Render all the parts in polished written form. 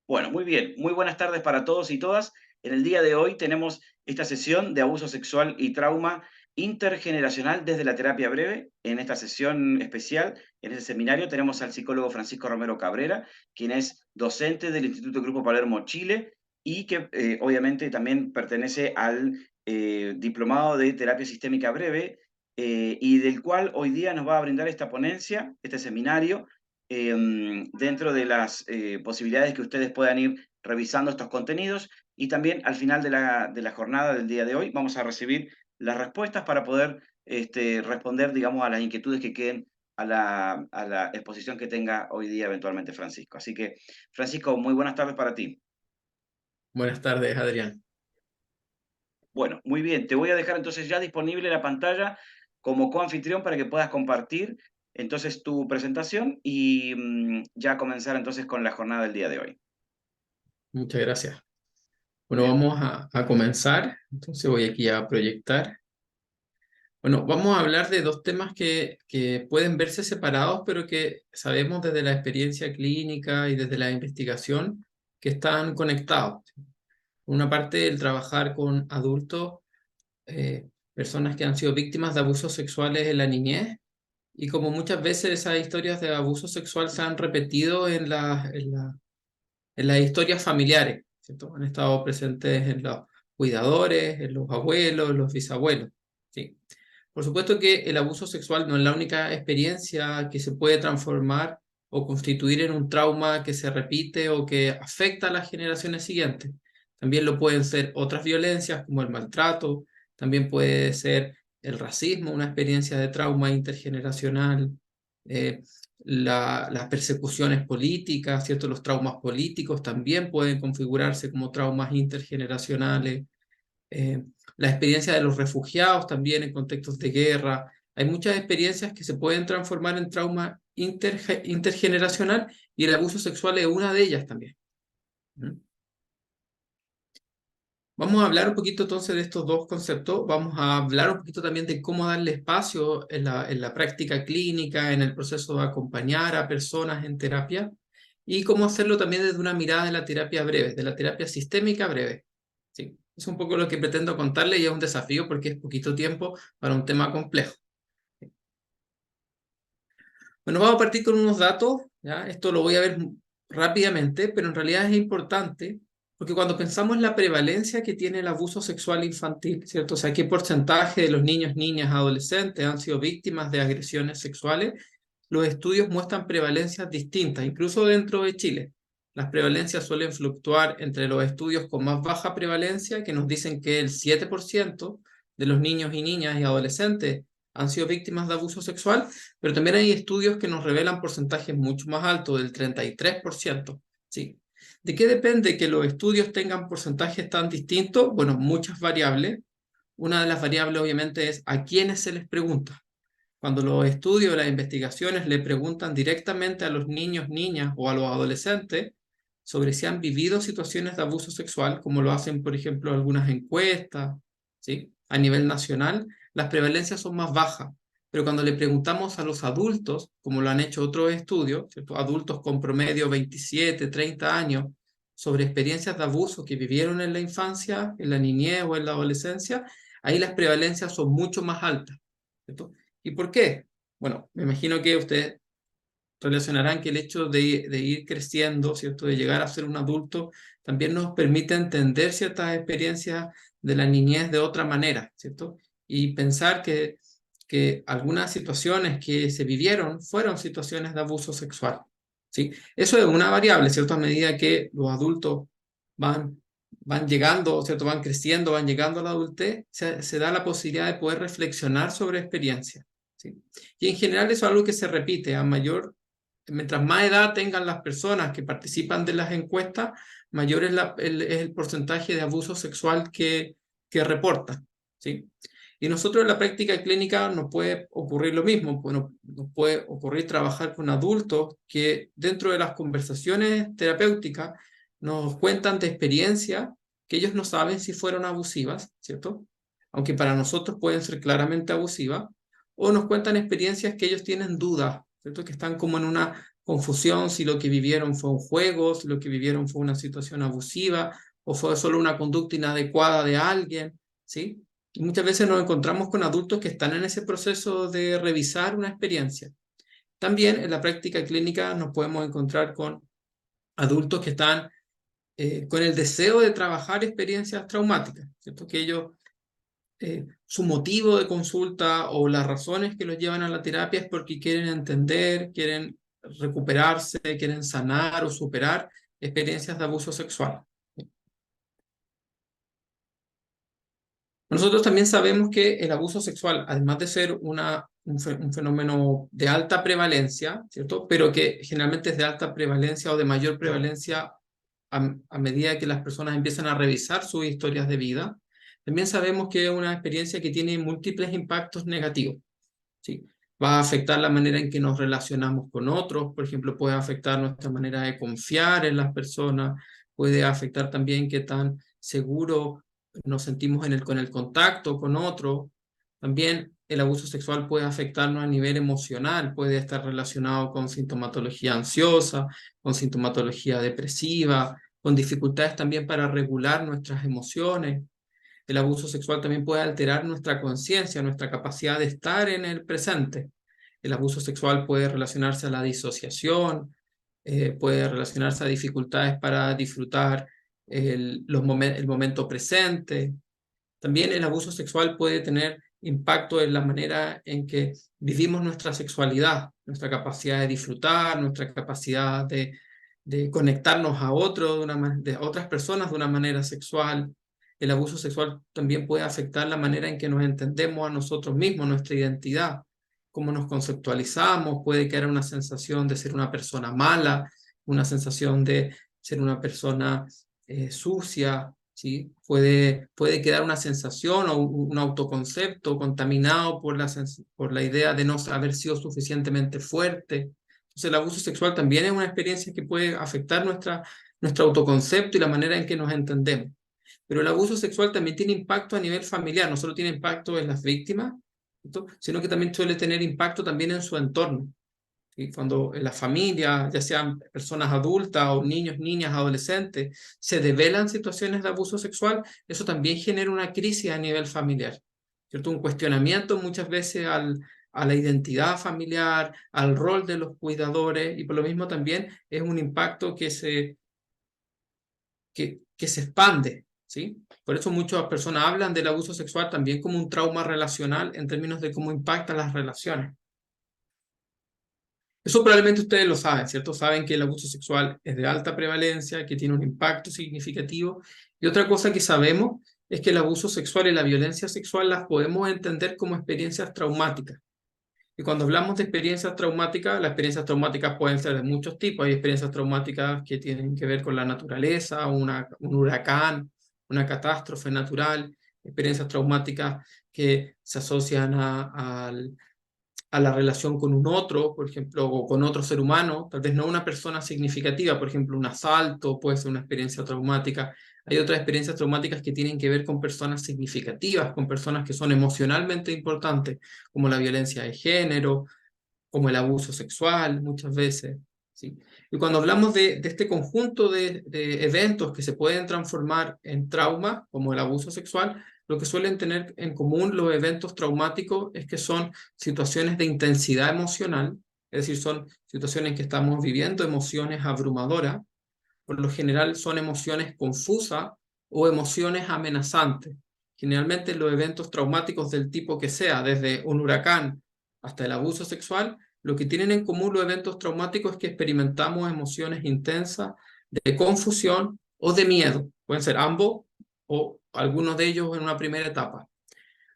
Bueno, muy bien. Muy buenas tardes para todos y todas. En el día de hoy tenemos esta sesión de abuso sexual y trauma intergeneracional desde la terapia breve. En esta sesión especial, en este seminario, tenemos al psicólogo Francisco Romero Cabrera, quien es docente del Instituto Grupo Palermo Chile y que obviamente también pertenece al diplomado de terapia sistémica breve y del cual hoy día nos va a brindar esta ponencia, este seminario dentro de las posibilidades que ustedes puedan ir revisando estos contenidos y también al final de la jornada del día de hoy vamos a recibir las respuestas para poder responder, digamos, a las inquietudes que queden a la exposición que tenga hoy día eventualmente Francisco. Así que, Francisco, muy buenas tardes para ti. Buenas tardes, Adrián. Bueno, muy bien, te voy a dejar entonces ya disponible la pantalla como coanfitrión para que puedas compartir entonces tu presentación y ya comenzar entonces con la jornada del día de hoy. Muchas gracias. Muy Bueno, bien. vamos a comenzar. Entonces voy aquí a proyectar. Bueno, vamos a hablar de dos temas que pueden verse separados, pero que sabemos desde la experiencia clínica y desde la investigación que están conectados. Por una parte, el trabajar con adultos, personas que han sido víctimas de abusos sexuales en la niñez, y como muchas veces esas historias de abuso sexual se han repetido en las historias familiares, ¿cierto? Han estado presentes en los cuidadores, en los abuelos, en los bisabuelos, ¿sí? Por supuesto que el abuso sexual no es la única experiencia que se puede transformar o constituir en un trauma que se repite o que afecta a las generaciones siguientes. También lo pueden ser otras violencias como el maltrato, también puede ser el racismo, una experiencia de trauma intergeneracional, eh, las persecuciones políticas, ¿cierto? Los traumas políticos también pueden configurarse como traumas intergeneracionales. eh, la experiencia de los refugiados también en contextos de guerra. Hay muchas experiencias que se pueden transformar en trauma intergeneracional y el abuso sexual es una de ellas también. ¿Mm? Vamos a hablar un poquito entonces de estos dos conceptos. Vamos a hablar un poquito también de cómo darle espacio en la práctica clínica, en el proceso de acompañar a personas en terapia y cómo hacerlo también desde una mirada de la terapia breve, de la terapia sistémica breve. Sí, es un poco lo que pretendo contarle y es un desafío porque es poquito tiempo para un tema complejo. Bueno, vamos a partir con unos datos, ¿ya? Esto lo voy a ver rápidamente, pero en realidad es importante porque cuando pensamos en la prevalencia que tiene el abuso sexual infantil, ¿cierto? O sea, qué porcentaje de los niños, niñas, adolescentes han sido víctimas de agresiones sexuales, los estudios muestran prevalencias distintas, incluso dentro de Chile. Las prevalencias suelen fluctuar entre los estudios con más baja prevalencia, que nos dicen que el 7% de los niños y niñas y adolescentes han sido víctimas de abuso sexual, pero también hay estudios que nos revelan porcentajes mucho más altos, del 33%. ¿Sí? ¿De qué depende que los estudios tengan porcentajes tan distintos? Bueno, muchas variables. Una de las variables obviamente es a quiénes se les pregunta. Cuando los estudios, las investigaciones le preguntan directamente a los niños, niñas o a los adolescentes sobre si han vivido situaciones de abuso sexual, como lo hacen, por ejemplo, algunas encuestas, ¿sí? A nivel nacional, las prevalencias son más bajas. Pero cuando le preguntamos a los adultos, como lo han hecho otros estudios, ¿cierto? Adultos con promedio 27, 30 años, sobre experiencias de abuso que vivieron en la infancia, en la niñez o en la adolescencia, ahí las prevalencias son mucho más altas, ¿cierto? ¿Y por qué? Bueno, me imagino que ustedes relacionarán que el hecho de ir creciendo, ¿cierto? De llegar a ser un adulto, también nos permite entender ciertas experiencias de la niñez de otra manera, ¿cierto? Y pensar que algunas situaciones que se vivieron fueron situaciones de abuso sexual, ¿sí? Eso es una variable, ¿cierto? A medida que los adultos van, van llegando, ¿cierto? Van creciendo, van llegando a la adultez, se da la posibilidad de poder reflexionar sobre experiencias, ¿sí? Y en general eso es algo que se repite a mayor, mientras más edad tengan las personas que participan de las encuestas, mayor es, es el porcentaje de abuso sexual que reportan, ¿sí? Y nosotros en la práctica clínica nos puede ocurrir lo mismo. Bueno, nos puede ocurrir trabajar con adultos que dentro de las conversaciones terapéuticas nos cuentan de experiencias que ellos no saben si fueron abusivas, ¿cierto? Aunque para nosotros pueden ser claramente abusivas, o nos cuentan experiencias que ellos tienen dudas, ¿cierto? Que están como en una confusión si lo que vivieron fue un juego, si lo que vivieron fue una situación abusiva, o fue solo una conducta inadecuada de alguien, ¿sí? Y muchas veces nos encontramos con adultos que están en ese proceso de revisar una experiencia. También en la práctica clínica nos podemos encontrar con adultos que están con el deseo de trabajar experiencias traumáticas, ¿cierto? Que ellos, su motivo de consulta o las razones que los llevan a la terapia es porque quieren entender, quieren recuperarse, quieren sanar o superar experiencias de abuso sexual. Nosotros también sabemos que el abuso sexual, además de ser un fenómeno de alta prevalencia, ¿cierto? Pero que generalmente es de alta prevalencia o de mayor prevalencia a medida que las personas empiezan a revisar sus historias de vida, también sabemos que es una experiencia que tiene múltiples impactos negativos, ¿sí? Va a afectar la manera en que nos relacionamos con otros, por ejemplo, puede afectar nuestra manera de confiar en las personas, puede afectar también qué tan seguro nos sentimos con el contacto con otros. También el abuso sexual puede afectarnos a nivel emocional, puede estar relacionado con sintomatología ansiosa, con sintomatología depresiva, con dificultades también para regular nuestras emociones. El abuso sexual también puede alterar nuestra conciencia, nuestra capacidad de estar en el presente. El abuso sexual puede relacionarse a la disociación, puede relacionarse a dificultades para disfrutar el momento presente. También el abuso sexual puede tener impacto en la manera en que vivimos nuestra sexualidad, nuestra capacidad de disfrutar, nuestra capacidad de conectarnos a de otras personas de una manera sexual. El abuso sexual también puede afectar la manera en que nos entendemos a nosotros mismos, nuestra identidad, cómo nos conceptualizamos, puede crear una sensación de ser una persona mala, una sensación de ser una persona sucia, ¿sí? Puede quedar una sensación o un autoconcepto contaminado por la idea de no haber sido suficientemente fuerte. Entonces, el abuso sexual también es una experiencia que puede afectar nuestro autoconcepto y la manera en que nos entendemos. Pero el abuso sexual también tiene impacto a nivel familiar, no solo tiene impacto en las víctimas, ¿cierto? Sino que también suele tener impacto también en su entorno. ¿Sí? Cuando en la familia, ya sean personas adultas o niños, niñas, adolescentes, se develan situaciones de abuso sexual, eso también genera una crisis a nivel familiar, ¿cierto? Un cuestionamiento muchas veces a la identidad familiar, al rol de los cuidadores, y por lo mismo también es un impacto que se expande, ¿sí? Por eso muchas personas hablan del abuso sexual también como un trauma relacional en términos de cómo impacta las relaciones. Eso probablemente ustedes lo saben, ¿cierto? Saben que el abuso sexual es de alta prevalencia, que tiene un impacto significativo. Y otra cosa que sabemos es que el abuso sexual y la violencia sexual las podemos entender como experiencias traumáticas. Y cuando hablamos de experiencias traumáticas, las experiencias traumáticas pueden ser de muchos tipos. Hay experiencias traumáticas que tienen que ver con la naturaleza, un huracán, una catástrofe natural, experiencias traumáticas que se asocian a la relación con un otro, por ejemplo, o con otro ser humano, tal vez no una persona significativa, por ejemplo, un asalto puede ser una experiencia traumática. Hay otras experiencias traumáticas que tienen que ver con personas significativas, con personas que son emocionalmente importantes, como la violencia de género, como el abuso sexual, muchas veces, ¿sí? Y cuando hablamos de este conjunto de eventos que se pueden transformar en trauma, como el abuso sexual, lo que suelen tener en común los eventos traumáticos es que son situaciones de intensidad emocional, es decir, son situaciones en que estamos viviendo emociones abrumadoras, por lo general son emociones confusas o emociones amenazantes. Generalmente los eventos traumáticos del tipo que sea, desde un huracán hasta el abuso sexual, lo que tienen en común los eventos traumáticos es que experimentamos emociones intensas de confusión o de miedo. Pueden ser ambos o algunos de ellos en una primera etapa.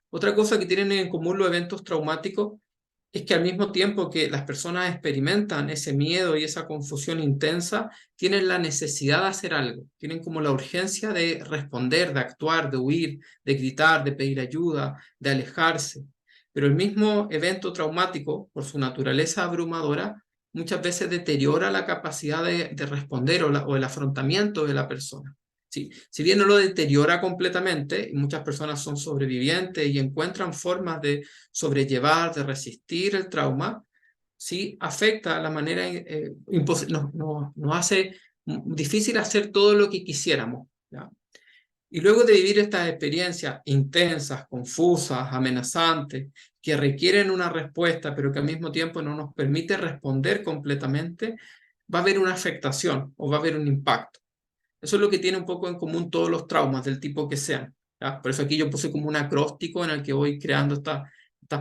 Otra cosa que tienen en común los eventos traumáticos es que al mismo tiempo que las personas experimentan ese miedo y esa confusión intensa, tienen la necesidad de hacer algo, tienen como la urgencia de responder, de actuar, de huir, de gritar, de pedir ayuda, de alejarse. Pero el mismo evento traumático, por su naturaleza abrumadora, muchas veces deteriora la capacidad de responder o el afrontamiento de la persona. Sí, si bien no lo deteriora completamente, y muchas personas son sobrevivientes y encuentran formas de sobrellevar, de resistir el trauma, sí afecta la manera, nos hace difícil hacer todo lo que quisiéramos, ¿ya? Y luego de vivir estas experiencias intensas, confusas, amenazantes, que requieren una respuesta, pero que al mismo tiempo no nos permite responder completamente, va a haber una afectación o va a haber un impacto. Eso es lo que tiene un poco en común todos los traumas, del tipo que sean, ¿ya? Por eso aquí yo puse como un acróstico en el que voy creando estas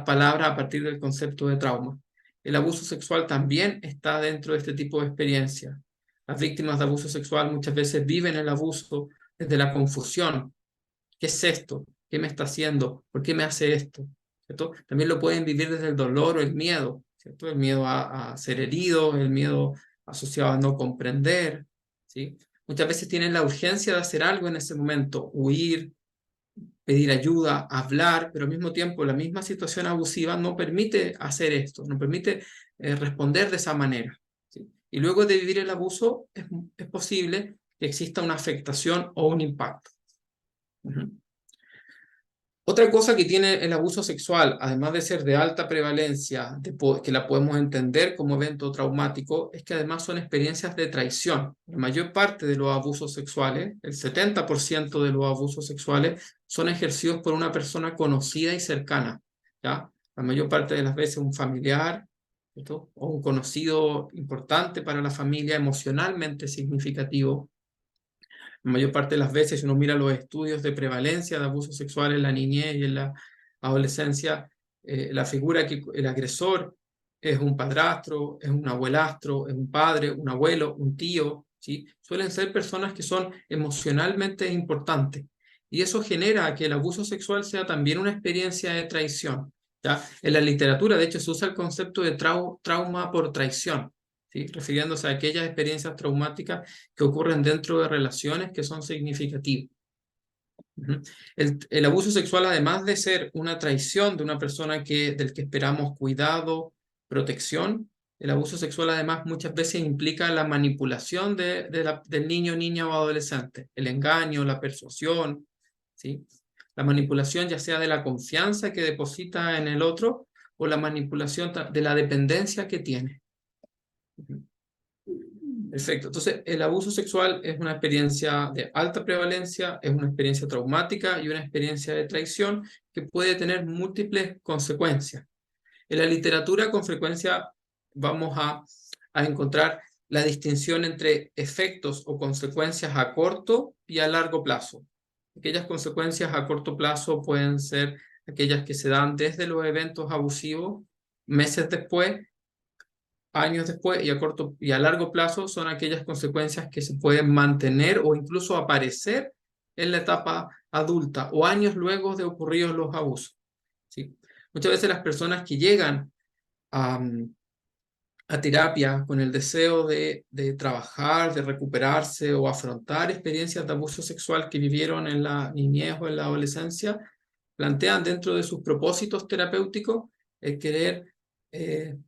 palabras a partir del concepto de trauma. El abuso sexual también está dentro de este tipo de experiencia. Las víctimas de abuso sexual muchas veces viven el abuso desde la confusión. ¿Qué es esto? ¿Qué me está haciendo? ¿Por qué me hace esto? ¿Cierto? También lo pueden vivir desde el dolor o el miedo, ¿cierto? El miedo a ser herido, el miedo asociado a no comprender, ¿sí? Muchas veces tienen la urgencia de hacer algo en ese momento, huir, pedir ayuda, hablar, pero al mismo tiempo la misma situación abusiva no permite hacer esto, no permite responder de esa manera, ¿sí? Y luego de vivir el abuso es posible que exista una afectación o un impacto. Otra cosa que tiene el abuso sexual, además de ser de alta prevalencia, que la podemos entender como evento traumático, es que además son experiencias de traición. La mayor parte de los abusos sexuales, el 70% de los abusos sexuales, son ejercidos por una persona conocida y cercana, ¿ya? La mayor parte de las veces un familiar, ¿cierto? O un conocido importante para la familia, emocionalmente significativo. La mayor parte de las veces, si uno mira los estudios de prevalencia de abuso sexual en la niñez y en la adolescencia, la figura que el agresor es un padrastro, es un abuelastro, es un padre, un abuelo, un tío, ¿sí? Suelen ser personas que son emocionalmente importantes. Y eso genera que el abuso sexual sea también una experiencia de traición, ¿ya? En la literatura, de hecho, se usa el concepto de trauma por traición, ¿sí? Refiriéndose a aquellas experiencias traumáticas que ocurren dentro de relaciones que son significativas. El abuso sexual, además de ser una traición de una persona del que esperamos cuidado, protección, el abuso sexual además muchas veces implica la manipulación del niño, niña o adolescente, el engaño, la persuasión, ¿sí? La manipulación ya sea de la confianza que deposita en el otro o la manipulación de la dependencia que tiene. Perfecto. Entonces, el abuso sexual es una experiencia de alta prevalencia, es una experiencia traumática y una experiencia de traición que puede tener múltiples consecuencias. En la literatura, con frecuencia, vamos a encontrar la distinción entre efectos o consecuencias a corto y a largo plazo. Aquellas consecuencias a corto plazo pueden ser aquellas que se dan desde los eventos abusivos, meses después, años después, y a largo plazo son aquellas consecuencias que se pueden mantener o incluso aparecer en la etapa adulta o años luego de ocurridos los abusos, ¿sí? Muchas veces las personas que llegan a terapia con el deseo de trabajar, de recuperarse o afrontar experiencias de abuso sexual que vivieron en la niñez o en la adolescencia, plantean dentro de sus propósitos terapéuticos el querer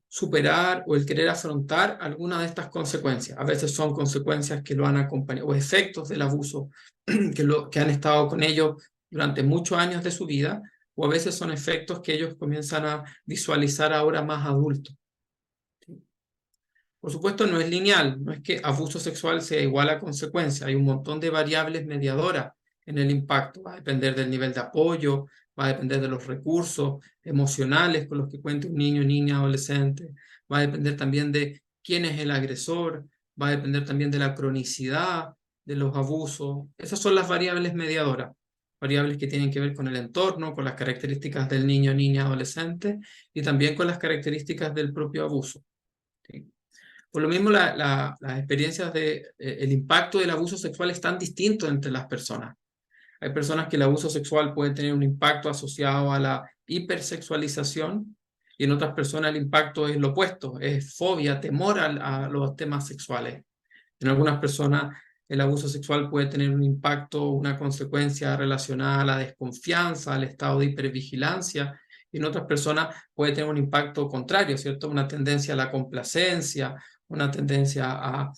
superar o el querer afrontar alguna de estas consecuencias. A veces son consecuencias que lo han acompañado o efectos del abuso que han estado con ellos durante muchos años de su vida, o a veces son efectos que ellos comienzan a visualizar ahora más adultos. Por supuesto, no es lineal, no es que abuso sexual sea igual a consecuencia, hay un montón de variables mediadoras en el impacto, va a depender del nivel de apoyo, va a depender de los recursos emocionales con los que cuente un niño, niña, adolescente, va a depender también de quién es el agresor, va a depender también de la cronicidad de los abusos. Esas son las variables mediadoras, variables que tienen que ver con el entorno, con las características del niño, niña, adolescente y también con las características del propio abuso, ¿sí? Por lo mismo, las experiencias el impacto del abuso sexual es tan distinto entre las personas. Hay personas que el abuso sexual puede tener un impacto asociado a la hipersexualización y en otras personas el impacto es lo opuesto, es fobia, temor a los temas sexuales. En algunas personas el abuso sexual puede tener un impacto, una consecuencia relacionada a la desconfianza, al estado de hipervigilancia, y en otras personas puede tener un impacto contrario, ¿cierto? Una tendencia a la complacencia, una tendencia a,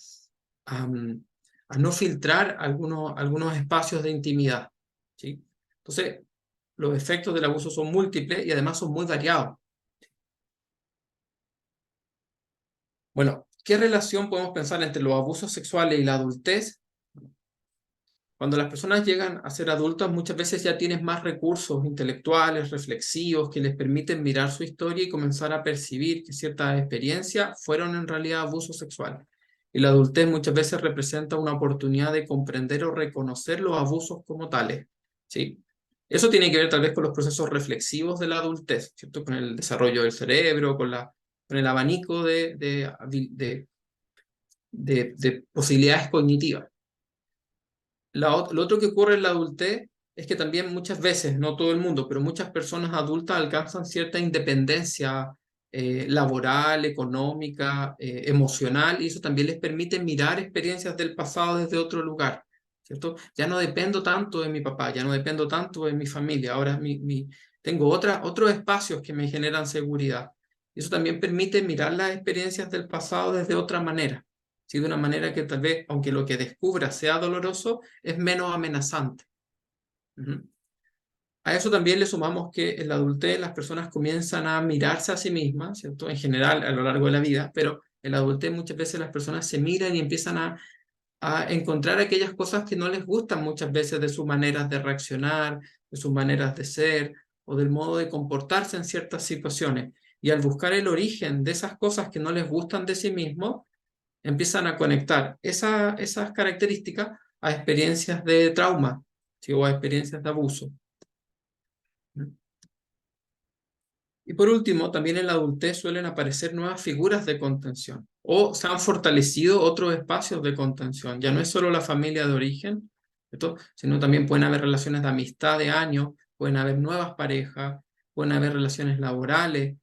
a no filtrar algunos espacios de intimidad, ¿sí? Entonces, los efectos del abuso son múltiples y además son muy variados. Bueno, ¿qué relación podemos pensar entre los abusos sexuales y la adultez? Cuando las personas llegan a ser adultas, muchas veces ya tienen más recursos intelectuales, reflexivos, que les permiten mirar su historia y comenzar a percibir que ciertas experiencias fueron en realidad abuso sexual. Y la adultez muchas veces representa una oportunidad de comprender o reconocer los abusos como tales, ¿sí? Eso tiene que ver tal vez con los procesos reflexivos de la adultez, ¿cierto? Con el desarrollo del cerebro, con el abanico de posibilidades cognitivas. Lo otro que ocurre en la adultez es que también muchas veces, no todo el mundo, pero muchas personas adultas alcanzan cierta independencia laboral, económica, emocional, y eso también les permite mirar experiencias del pasado desde otro lugar, ¿cierto? Ya no dependo tanto de mi papá, ya no dependo tanto de mi familia, ahora tengo otros espacios que me generan seguridad. Eso también permite mirar las experiencias del pasado desde otra manera, ¿sí? De una manera que tal vez, aunque lo que descubra sea doloroso, es menos amenazante. Ujú. A eso también le sumamos que en la adultez las personas comienzan a mirarse a sí mismas, ¿cierto? En general, a lo largo de la vida, pero en la adultez muchas veces las personas se miran y empiezan a encontrar aquellas cosas que no les gustan muchas veces de sus maneras de reaccionar, de sus maneras de ser o del modo de comportarse en ciertas situaciones. Y al buscar el origen de esas cosas que no les gustan de sí mismos, empiezan a conectar esas características a experiencias de trauma, ¿sí? O a experiencias de abuso. Y por último, también en la adultez suelen aparecer nuevas figuras de contención o se han fortalecido otros espacios de contención. Ya no es solo la familia de origen, ¿cierto? Sino también pueden haber relaciones de amistad de años, pueden haber nuevas parejas, pueden haber relaciones laborales,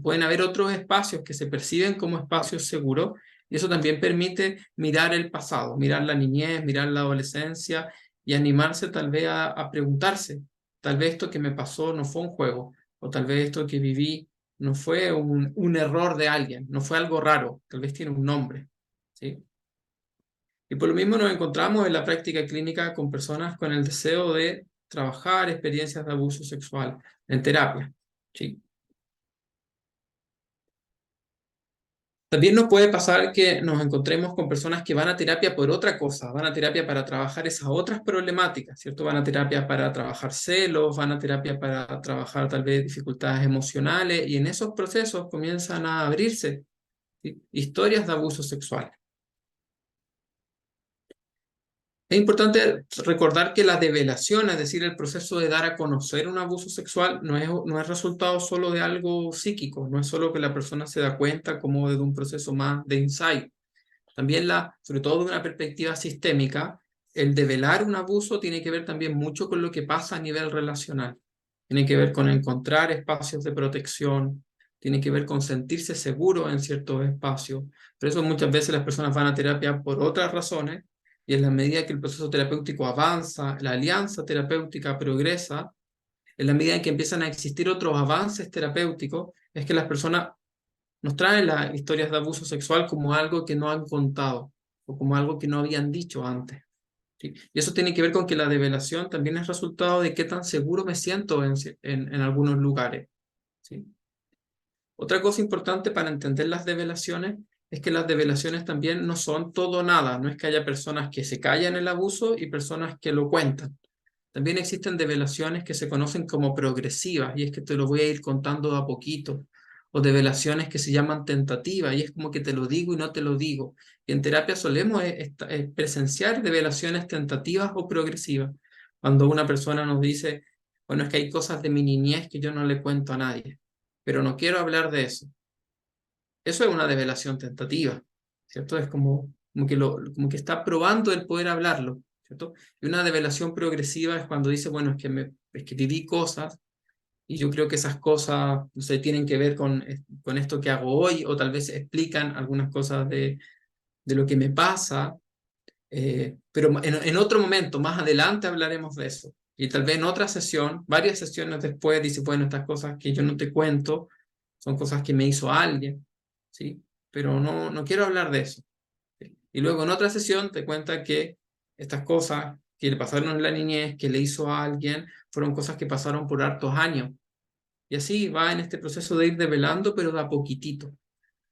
pueden haber otros espacios que se perciben como espacios seguros, y eso también permite mirar el pasado, mirar la niñez, mirar la adolescencia y animarse tal vez a preguntarse, tal vez esto que me pasó no fue un juego, o tal vez esto que viví no fue un error de alguien, no fue algo raro, tal vez tiene un nombre, ¿sí? Y por lo mismo nos encontramos en la práctica clínica con personas con el deseo de trabajar experiencias de abuso sexual en terapia, ¿sí? También nos puede pasar que nos encontremos con personas que van a terapia por otra cosa, van a terapia para trabajar esas otras problemáticas, ¿cierto? Van a terapia para trabajar celos, van a terapia para trabajar tal vez dificultades emocionales y en esos procesos comienzan a abrirse, ¿sí? Historias de abuso sexual. Es importante recordar que la develación, es decir, el proceso de dar a conocer un abuso sexual, no es resultado solo de algo psíquico, no es solo que la persona se da cuenta como de un proceso más de insight. También, sobre todo de una perspectiva sistémica, el develar un abuso tiene que ver también mucho con lo que pasa a nivel relacional. Tiene que ver con encontrar espacios de protección, tiene que ver con sentirse seguro en ciertos espacios. Por eso muchas veces las personas van a terapia por otras razones, y en la medida que el proceso terapéutico avanza, la alianza terapéutica progresa, en la medida en que empiezan a existir otros avances terapéuticos, es que las personas nos traen las historias de abuso sexual como algo que no han contado o como algo que no habían dicho antes, ¿sí? Y eso tiene que ver con que la develación también es resultado de qué tan seguro me siento en algunos lugares, ¿sí? Otra cosa importante para entender las develaciones es que las develaciones también no son todo o nada, no es que haya personas que se callan el abuso y personas que lo cuentan. También existen develaciones que se conocen como progresivas, y es que te lo voy a ir contando de a poquito, o develaciones que se llaman tentativas, y es como que te lo digo y no te lo digo. Y en terapia solemos presenciar develaciones tentativas o progresivas, cuando una persona nos dice, bueno, es que hay cosas de mi niñez que yo no le cuento a nadie, pero no quiero hablar de eso. Eso es una develación tentativa, ¿cierto? Es como que está probando el poder hablarlo, ¿cierto? Y una develación progresiva es cuando dice, bueno, es que viví cosas y yo creo que esas cosas, no sé, tienen que ver con esto que hago hoy, o tal vez explican algunas cosas de lo que me pasa, pero en otro momento, más adelante hablaremos de eso. Y tal vez en otra sesión, varias sesiones después, dice, bueno, estas cosas que yo no te cuento son cosas que me hizo alguien, ¿sí? Pero no quiero hablar de eso, ¿sí? Y luego en otra sesión te cuenta que estas cosas que le pasaron en la niñez, que le hizo a alguien, fueron cosas que pasaron por hartos años. Y así va en este proceso de ir develando, pero de a poquitito.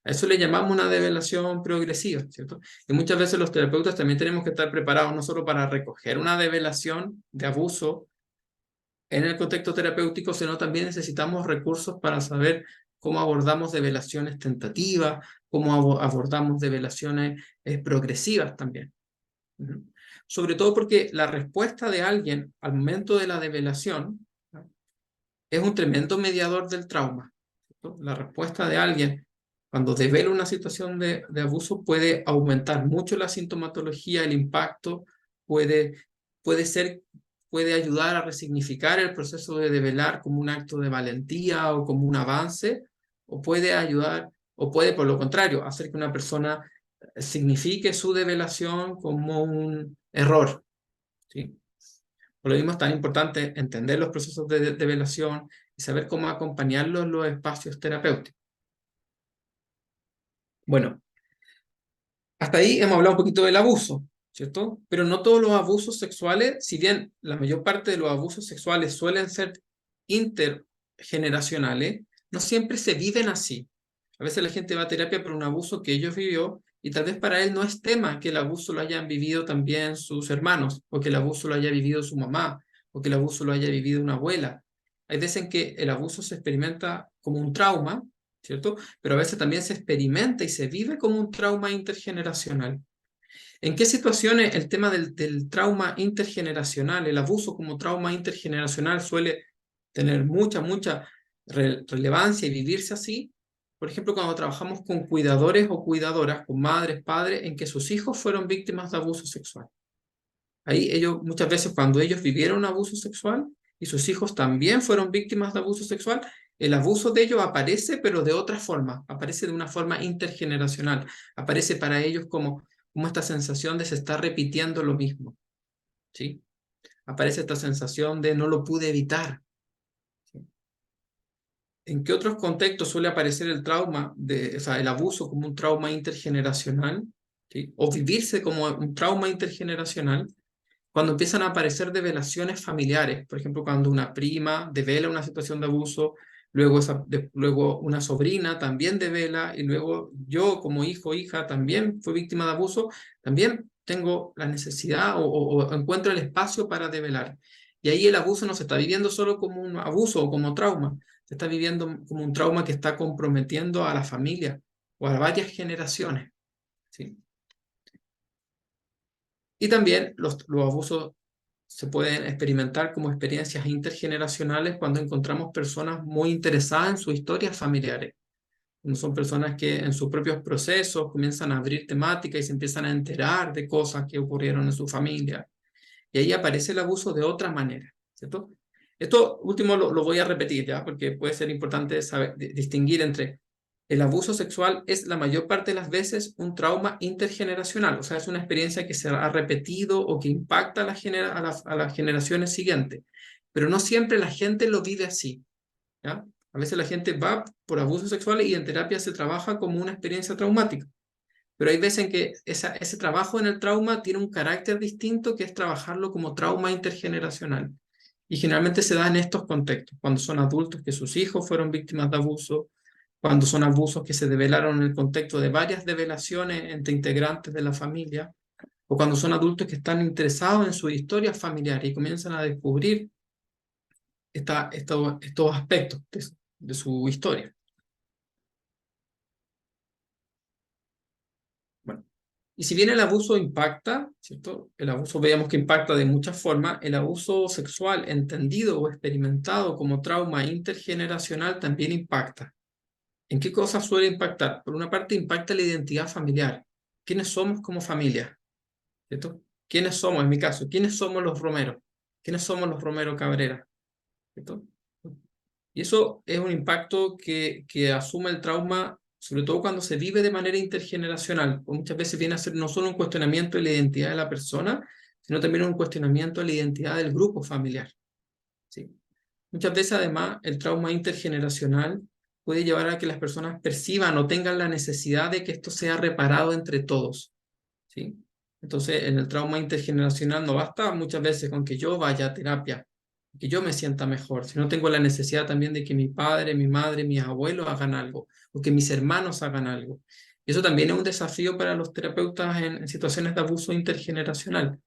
A eso le llamamos una develación progresiva, ¿cierto? Y muchas veces los terapeutas también tenemos que estar preparados no solo para recoger una develación de abuso en el contexto terapéutico, sino también necesitamos recursos para saber cómo abordamos develaciones tentativas, cómo abordamos develaciones progresivas también. Sobre todo porque la respuesta de alguien al momento de la develación, ¿no?, es un tremendo mediador del trauma, ¿cierto? La respuesta de alguien cuando devela una situación de abuso puede aumentar mucho la sintomatología, el impacto, puede, puede ayudar a resignificar el proceso de develar como un acto de valentía o como un avance, o puede ayudar, o puede por lo contrario, hacer que una persona signifique su develación como un error, ¿sí? Por lo mismo es tan importante entender los procesos de develación y saber cómo acompañarlos en los espacios terapéuticos. Bueno, hasta ahí hemos hablado un poquito del abuso, ¿cierto? Pero no todos los abusos sexuales, si bien la mayor parte de los abusos sexuales suelen ser intergeneracionales, no siempre se viven así. A veces la gente va a terapia por un abuso que ellos vivió y tal vez para él no es tema que el abuso lo hayan vivido también sus hermanos, o que el abuso lo haya vivido su mamá, o que el abuso lo haya vivido una abuela. Hay veces en que el abuso se experimenta como un trauma, ¿cierto? Pero a veces también se experimenta y se vive como un trauma intergeneracional. ¿En qué situaciones el tema del trauma intergeneracional, el abuso como trauma intergeneracional suele tener mucha relevancia y vivirse así? Por ejemplo, cuando trabajamos con cuidadores o cuidadoras, con madres, padres, en que sus hijos fueron víctimas de abuso sexual. Ahí ellos, muchas veces cuando ellos vivieron abuso sexual y sus hijos también fueron víctimas de abuso sexual, el abuso de ellos aparece, pero de otra forma, aparece de una forma intergeneracional, aparece para ellos como esta sensación de se está repitiendo lo mismo, ¿sí? Aparece esta sensación de no lo pude evitar, ¿sí? ¿En qué otros contextos suele aparecer el trauma, o sea, el abuso como un trauma intergeneracional, ¿sí?, o vivirse como un trauma intergeneracional? Cuando empiezan a aparecer develaciones familiares, por ejemplo, cuando una prima devela una situación de abuso, luego una sobrina también devela, y luego yo como hijo o hija también fui víctima de abuso, también tengo la necesidad o encuentro el espacio para develar. Y ahí el abuso no se está viviendo solo como un abuso o como trauma, se está viviendo como un trauma que está comprometiendo a la familia o a varias generaciones, ¿sí? Y también los abusos se pueden experimentar como experiencias intergeneracionales cuando encontramos personas muy interesadas en sus historias familiares. No son personas que en sus propios procesos comienzan a abrir temática y se empiezan a enterar de cosas que ocurrieron en su familia. Y ahí aparece el abuso de otra manera, ¿cierto? Esto último lo voy a repetir ya, porque puede ser importante saber, distinguir entre el abuso sexual es la mayor parte de las veces un trauma intergeneracional, o sea, es una experiencia que se ha repetido o que impacta a las generaciones siguientes, pero no siempre la gente lo vive así, ¿ya? A veces la gente va por abusos sexuales y en terapia se trabaja como una experiencia traumática, pero hay veces en que ese trabajo en el trauma tiene un carácter distinto, que es trabajarlo como trauma intergeneracional. Y generalmente se da en estos contextos, cuando son adultos que sus hijos fueron víctimas de abuso, cuando son abusos que se develaron en el contexto de varias develaciones entre integrantes de la familia, o cuando son adultos que están interesados en sus historias familiares y comienzan a descubrir estos aspectos de su historia. Bueno, y si bien el abuso impacta, ¿cierto? El abuso veamos que impacta de muchas formas, el abuso sexual entendido o experimentado como trauma intergeneracional también impacta. ¿En qué cosas suele impactar? Por una parte, impacta la identidad familiar. ¿Quiénes somos como familia? ¿Cierto? ¿Quiénes somos, en mi caso? ¿Quiénes somos los Romeros? ¿Quiénes somos los Romero Cabrera? ¿Cierto? Y eso es un impacto que asume el trauma, sobre todo cuando se vive de manera intergeneracional. Pues muchas veces viene a ser no solo un cuestionamiento de la identidad de la persona, sino también un cuestionamiento de la identidad del grupo familiar, ¿sí? Muchas veces, además, el trauma intergeneracional puede llevar a que las personas perciban o tengan la necesidad de que esto sea reparado entre todos, ¿sí? Entonces, en el trauma intergeneracional no basta muchas veces con que yo vaya a terapia, que yo me sienta mejor, si no tengo la necesidad también de que mi padre, mi madre, mis abuelos hagan algo, o que mis hermanos hagan algo. Y eso también es un desafío para los terapeutas en situaciones de abuso intergeneracional,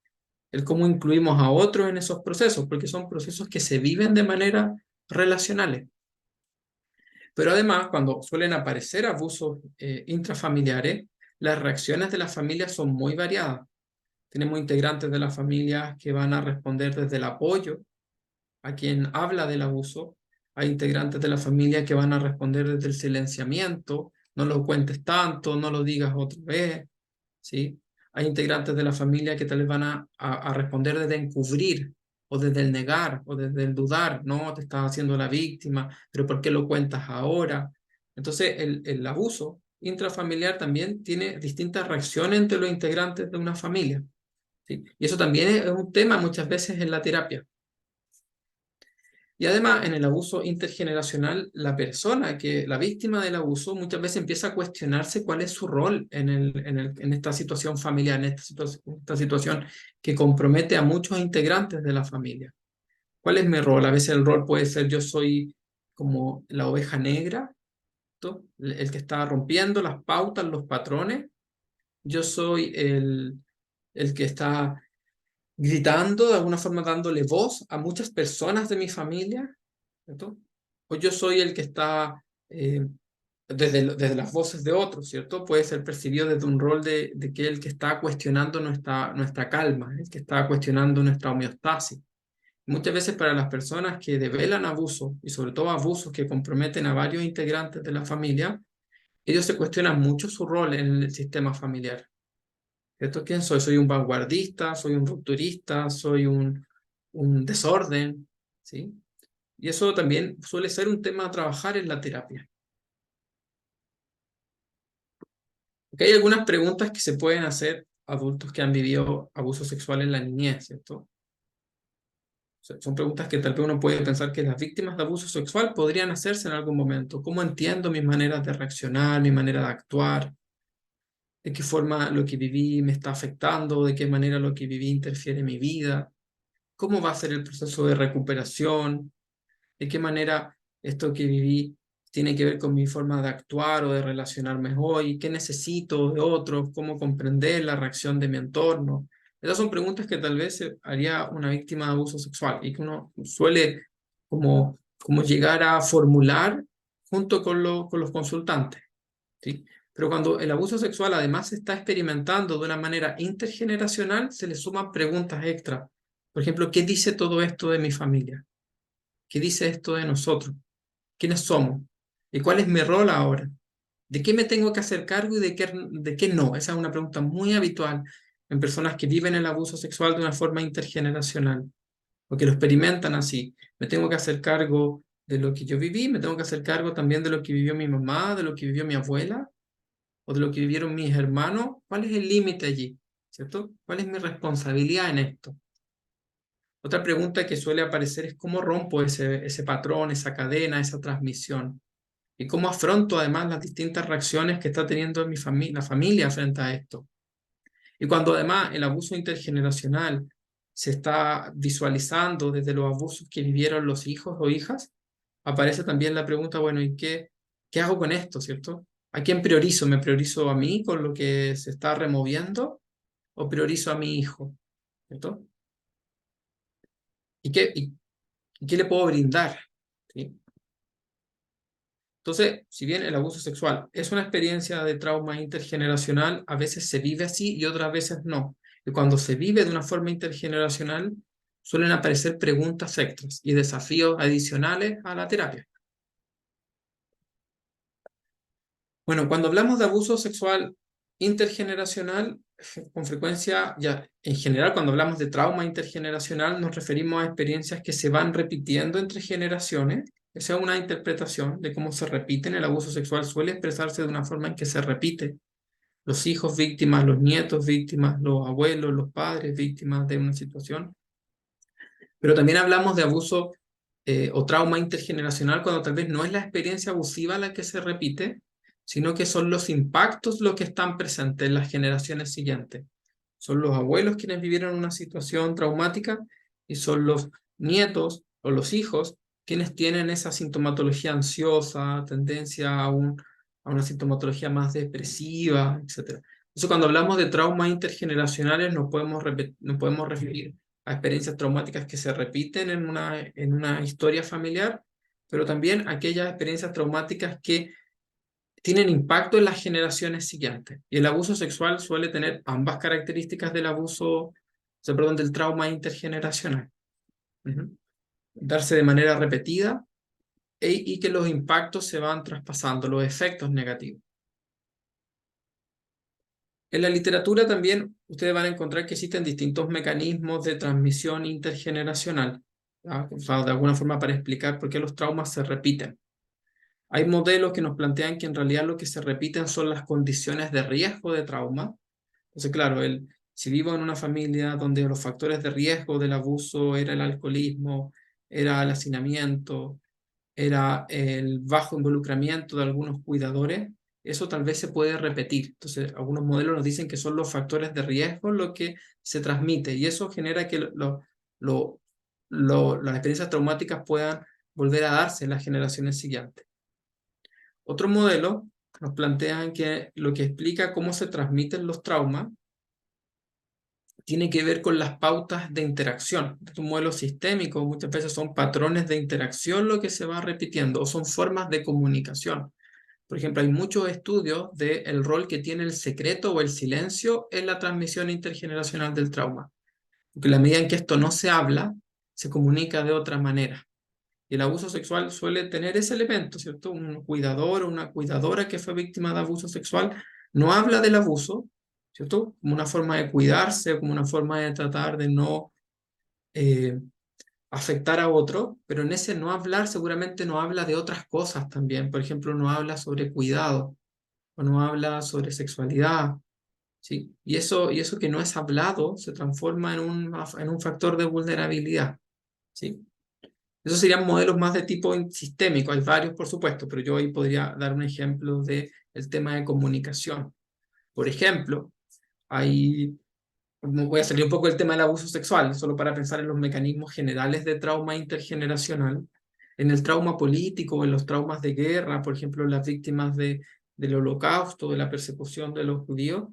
el cómo incluimos a otros en esos procesos, porque son procesos que se viven de manera relacionales. Pero además, cuando suelen aparecer abusos intrafamiliares, las reacciones de las familias son muy variadas. Tenemos integrantes de las familias que van a responder desde el apoyo a quien habla del abuso. Hay integrantes de la familia que van a responder desde el silenciamiento, no lo cuentes tanto, no lo digas otra vez, ¿sí? Hay integrantes de la familia que tal vez van a responder desde encubrir, o desde el negar, o desde el dudar, no, te estás haciendo la víctima, pero ¿por qué lo cuentas ahora? Entonces, el abuso intrafamiliar también tiene distintas reacciones entre los integrantes de una familia, ¿sí? Y eso también es un tema muchas veces en la terapia. Y además, en el abuso intergeneracional, la víctima del abuso, muchas veces empieza a cuestionarse cuál es su rol en esta situación familiar, en esta situación que compromete a muchos integrantes de la familia. ¿Cuál es mi rol? A veces el rol puede ser yo soy como la oveja negra, ¿no? El que está rompiendo las pautas, los patrones. Yo soy el que está gritando, de alguna forma dándole voz a muchas personas de mi familia, ¿cierto? O yo soy el que está desde las voces de otros, ¿cierto? Puede ser percibido desde un rol de que el que está cuestionando nuestra calma, el que está cuestionando nuestra homeostasis. Muchas veces para las personas que develan abusos, y sobre todo abusos que comprometen a varios integrantes de la familia, ellos se cuestionan mucho su rol en el sistema familiar. ¿Cierto? ¿Quién soy? ¿Soy un vanguardista? ¿Soy un rupturista? ¿Soy un desorden? ¿Sí? Y eso también suele ser un tema a trabajar en la terapia. Porque hay algunas preguntas que se pueden hacer adultos que han vivido abuso sexual en la niñez, ¿cierto? O sea, son preguntas que tal vez uno puede pensar que las víctimas de abuso sexual podrían hacerse en algún momento. ¿Cómo entiendo mis maneras de reaccionar, mi manera de actuar? ¿De qué forma lo que viví me está afectando? ¿De qué manera lo que viví interfiere en mi vida? ¿Cómo va a ser el proceso de recuperación? ¿De qué manera esto que viví tiene que ver con mi forma de actuar o de relacionarme hoy? ¿Qué necesito de otros? ¿Cómo comprender la reacción de mi entorno? Esas son preguntas que tal vez haría una víctima de abuso sexual y que uno suele como llegar a formular junto con los consultantes, ¿sí? Pero cuando el abuso sexual además se está experimentando de una manera intergeneracional, se le suman preguntas extra. Por ejemplo, ¿qué dice todo esto de mi familia? ¿Qué dice esto de nosotros? ¿Quiénes somos? ¿Y cuál es mi rol ahora? ¿De qué me tengo que hacer cargo y de qué no? Esa es una pregunta muy habitual en personas que viven el abuso sexual de una forma intergeneracional, o que lo experimentan así. Me tengo que hacer cargo de lo que yo viví, me tengo que hacer cargo también de lo que vivió mi mamá, de lo que vivió mi abuela, o de lo que vivieron mis hermanos. ¿Cuál es el límite allí? ¿Cierto? ¿Cuál es mi responsabilidad en esto? Otra pregunta que suele aparecer es cómo rompo ese patrón, esa cadena, esa transmisión. Y cómo afronto además las distintas reacciones que está teniendo la familia frente a esto. Y cuando además el abuso intergeneracional se está visualizando desde los abusos que vivieron los hijos o hijas, aparece también la pregunta, bueno, ¿y qué hago con esto, cierto? ¿A quién priorizo? ¿Me priorizo a mí con lo que se está removiendo o priorizo a mi hijo, cierto? ¿Y qué le puedo brindar? ¿Sí? Entonces, si bien el abuso sexual es una experiencia de trauma intergeneracional, a veces se vive así y otras veces no. Y cuando se vive de una forma intergeneracional, suelen aparecer preguntas extras y desafíos adicionales a la terapia. Bueno, cuando hablamos de abuso sexual intergeneracional, con frecuencia, ya en general, cuando hablamos de trauma intergeneracional, nos referimos a experiencias que se van repitiendo entre generaciones. Esa es una interpretación de cómo se repiten. El abuso sexual suele expresarse de una forma en que se repite. Los hijos víctimas, los nietos víctimas, los abuelos, los padres víctimas de una situación. Pero también hablamos de abuso o trauma intergeneracional cuando tal vez no es la experiencia abusiva la que se repite, sino que son los impactos los que están presentes en las generaciones siguientes. Son los abuelos quienes vivieron una situación traumática y son los nietos o los hijos, quienes tienen esa sintomatología ansiosa, tendencia a una sintomatología más depresiva, etc. Entonces, cuando hablamos de traumas intergeneracionales, nos podemos referir a experiencias traumáticas que se repiten en una historia familiar, pero también aquellas experiencias traumáticas que tienen impacto en las generaciones siguientes. Y el abuso sexual suele tener ambas características del perdón, del trauma intergeneracional. Ujú. Darse de manera repetida y que los impactos se van traspasando, los efectos negativos. En la literatura también ustedes van a encontrar que existen distintos mecanismos de transmisión intergeneracional, ¿ya? O sea, de alguna forma para explicar por qué los traumas se repiten. Hay modelos que nos plantean que en realidad lo que se repiten son las condiciones de riesgo de trauma. Entonces, claro, si vivo en una familia donde los factores de riesgo del abuso era el alcoholismo, era el hacinamiento, era el bajo involucramiento de algunos cuidadores, eso tal vez se puede repetir. Entonces, algunos modelos nos dicen que son los factores de riesgo lo que se transmite y eso genera que las experiencias traumáticas puedan volver a darse en las generaciones siguientes. Otro modelo nos plantean que lo que explica cómo se transmiten los traumas tiene que ver con las pautas de interacción. Es un modelo sistémico, muchas veces son patrones de interacción lo que se va repitiendo o son formas de comunicación. Por ejemplo, hay muchos estudios del rol que tiene el secreto o el silencio en la transmisión intergeneracional del trauma. Porque en la medida en que esto no se habla, se comunica de otra manera. Y el abuso sexual suele tener ese elemento, ¿cierto? Un cuidador o una cuidadora que fue víctima de abuso sexual no habla del abuso, ¿cierto? Como una forma de cuidarse, como una forma de tratar de no eh, afectar a otro, pero en ese no hablar seguramente no habla de otras cosas también. Por ejemplo, no habla sobre cuidado o no habla sobre sexualidad, ¿sí? Y eso que no es hablado se transforma en un factor de vulnerabilidad, ¿sí? Esos serían modelos más de tipo sistémico, hay varios por supuesto, pero yo hoy podría dar un ejemplo del tema de comunicación. Por ejemplo, voy a salir un poco del tema del abuso sexual, solo para pensar en los mecanismos generales de trauma intergeneracional. En el trauma político, en los traumas de guerra, por ejemplo, las víctimas del holocausto, de la persecución de los judíos,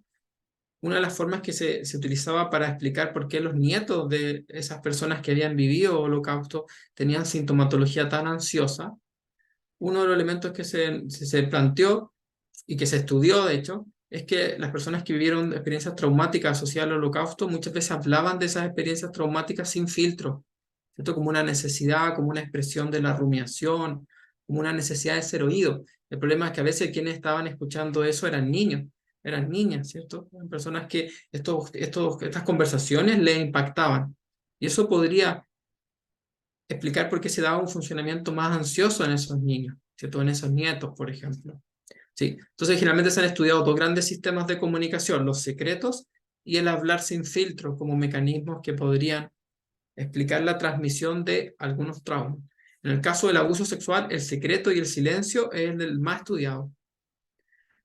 una de las formas que se utilizaba para explicar por qué los nietos de esas personas que habían vivido holocausto tenían sintomatología tan ansiosa, uno de los elementos que se planteó y que se estudió, de hecho, es que las personas que vivieron experiencias traumáticas asociadas al holocausto muchas veces hablaban de esas experiencias traumáticas sin filtro, ¿cierto? Como una necesidad, como una expresión de la rumiación, como una necesidad de ser oído. El problema es que a veces quienes estaban escuchando eso eran niños, eran niñas, ¿cierto? Eran personas que estas conversaciones les impactaban. Y eso podría explicar por qué se daba un funcionamiento más ansioso en esos niños, ¿cierto? En esos nietos, por ejemplo. ¿Sí? Entonces, generalmente se han estudiado dos grandes sistemas de comunicación, los secretos y el hablar sin filtro, como mecanismos que podrían explicar la transmisión de algunos traumas. En el caso del abuso sexual, el secreto y el silencio es el más estudiado.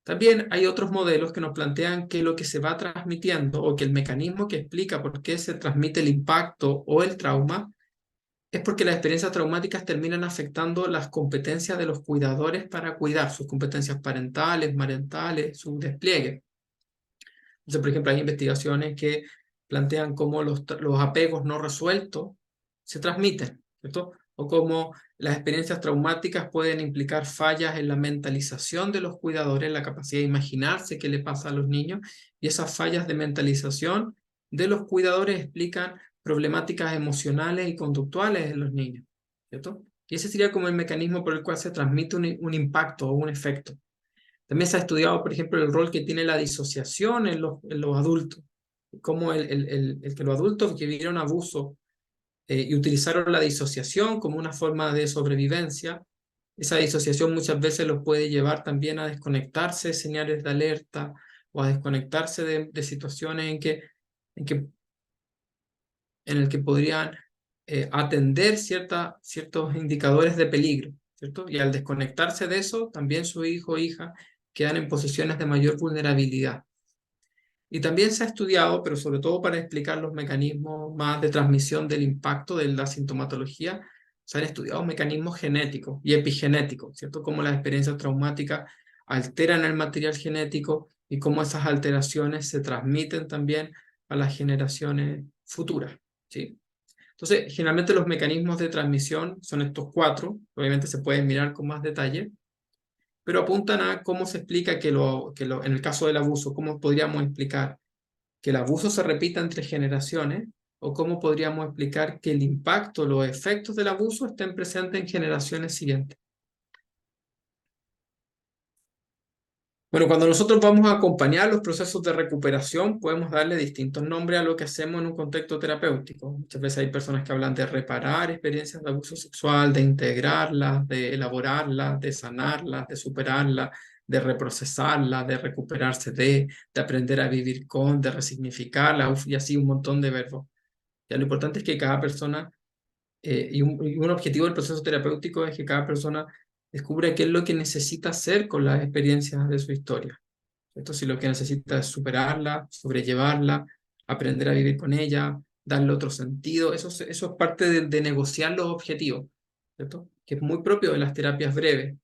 También hay otros modelos que nos plantean que lo que se va transmitiendo o que el mecanismo que explica por qué se transmite el impacto o el trauma es porque las experiencias traumáticas terminan afectando las competencias de los cuidadores para cuidar, sus competencias parentales, marentales, su despliegue. Entonces, por ejemplo, hay investigaciones que plantean cómo los apegos no resueltos se transmiten, ¿cierto? O cómo las experiencias traumáticas pueden implicar fallas en la mentalización de los cuidadores, la capacidad de imaginarse qué le pasa a los niños, y esas fallas de mentalización de los cuidadores explican problemáticas emocionales y conductuales en los niños, ¿cierto? Y ese sería como el mecanismo por el cual se transmite un impacto o un efecto. También se ha estudiado, por ejemplo, el rol que tiene la disociación en los adultos, cómo que los adultos que vivieron abuso y utilizaron la disociación como una forma de sobrevivencia, esa disociación muchas veces los puede llevar también a desconectarse de señales de alerta o a desconectarse de situaciones en que, en el que podrían atender ciertos indicadores de peligro, ¿cierto? Y al desconectarse de eso, también su hijo o hija quedan en posiciones de mayor vulnerabilidad. Y también se ha estudiado, pero sobre todo para explicar los mecanismos más de transmisión del impacto de la sintomatología, Se han estudiado mecanismos genéticos y epigenéticos, ¿cierto? Cómo las experiencias traumáticas alteran el material genético y cómo esas alteraciones se transmiten también a las generaciones futuras, ¿sí? Entonces, generalmente los mecanismos de transmisión son estos cuatro, obviamente se pueden mirar con más detalle, pero apuntan a cómo se explica en el caso del abuso, cómo podríamos explicar que el abuso se repita entre generaciones, o cómo podríamos explicar que el impacto, los efectos del abuso estén presentes en generaciones siguientes. Bueno, cuando nosotros vamos a acompañar los procesos de recuperación, podemos darle distintos nombres a lo que hacemos en un contexto terapéutico. Muchas veces hay personas que hablan de reparar experiencias de abuso sexual, de integrarlas, de elaborarlas, de sanarlas, de superarlas, de reprocesarlas, de recuperarse de aprender a vivir con, de resignificarlas, y así un montón de verbos. Ya lo importante es que cada persona, y un objetivo del proceso terapéutico es que cada persona descubra qué es lo que necesita hacer con las experiencias de su historia. Esto si lo que necesita es superarla, sobrellevarla, aprender a vivir con ella, darle otro sentido, eso es parte de negociar los objetivos, ¿cierto? Que es muy propio de las terapias breves.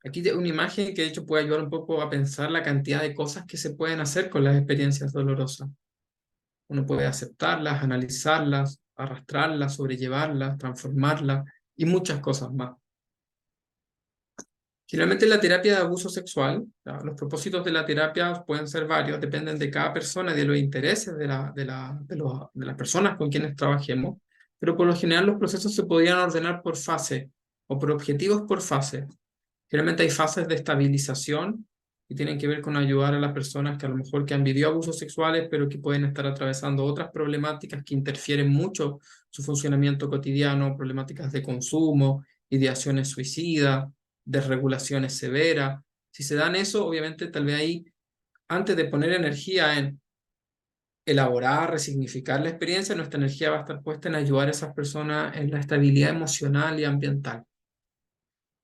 Aquí una imagen que de hecho puede ayudar un poco a pensar la cantidad de cosas que se pueden hacer con las experiencias dolorosas. Uno puede aceptarlas, analizarlas, arrastrarlas, sobrellevarlas, transformarlas y muchas cosas más. Generalmente en la terapia de abuso sexual, los propósitos de la terapia pueden ser varios, dependen de cada persona y de los intereses de las personas con quienes trabajemos, pero por lo general los procesos se podrían ordenar por fase o por objetivos por fase. Generalmente hay fases de estabilización que tienen que ver con ayudar a las personas que a lo mejor que han vivido abusos sexuales, pero que pueden estar atravesando otras problemáticas que interfieren mucho su funcionamiento cotidiano, problemáticas de consumo, ideaciones suicidas, desregulaciones severas. Si se dan eso, obviamente tal vez ahí, antes de poner energía en elaborar, resignificar la experiencia, nuestra energía va a estar puesta en ayudar a esas personas en la estabilidad emocional y ambiental.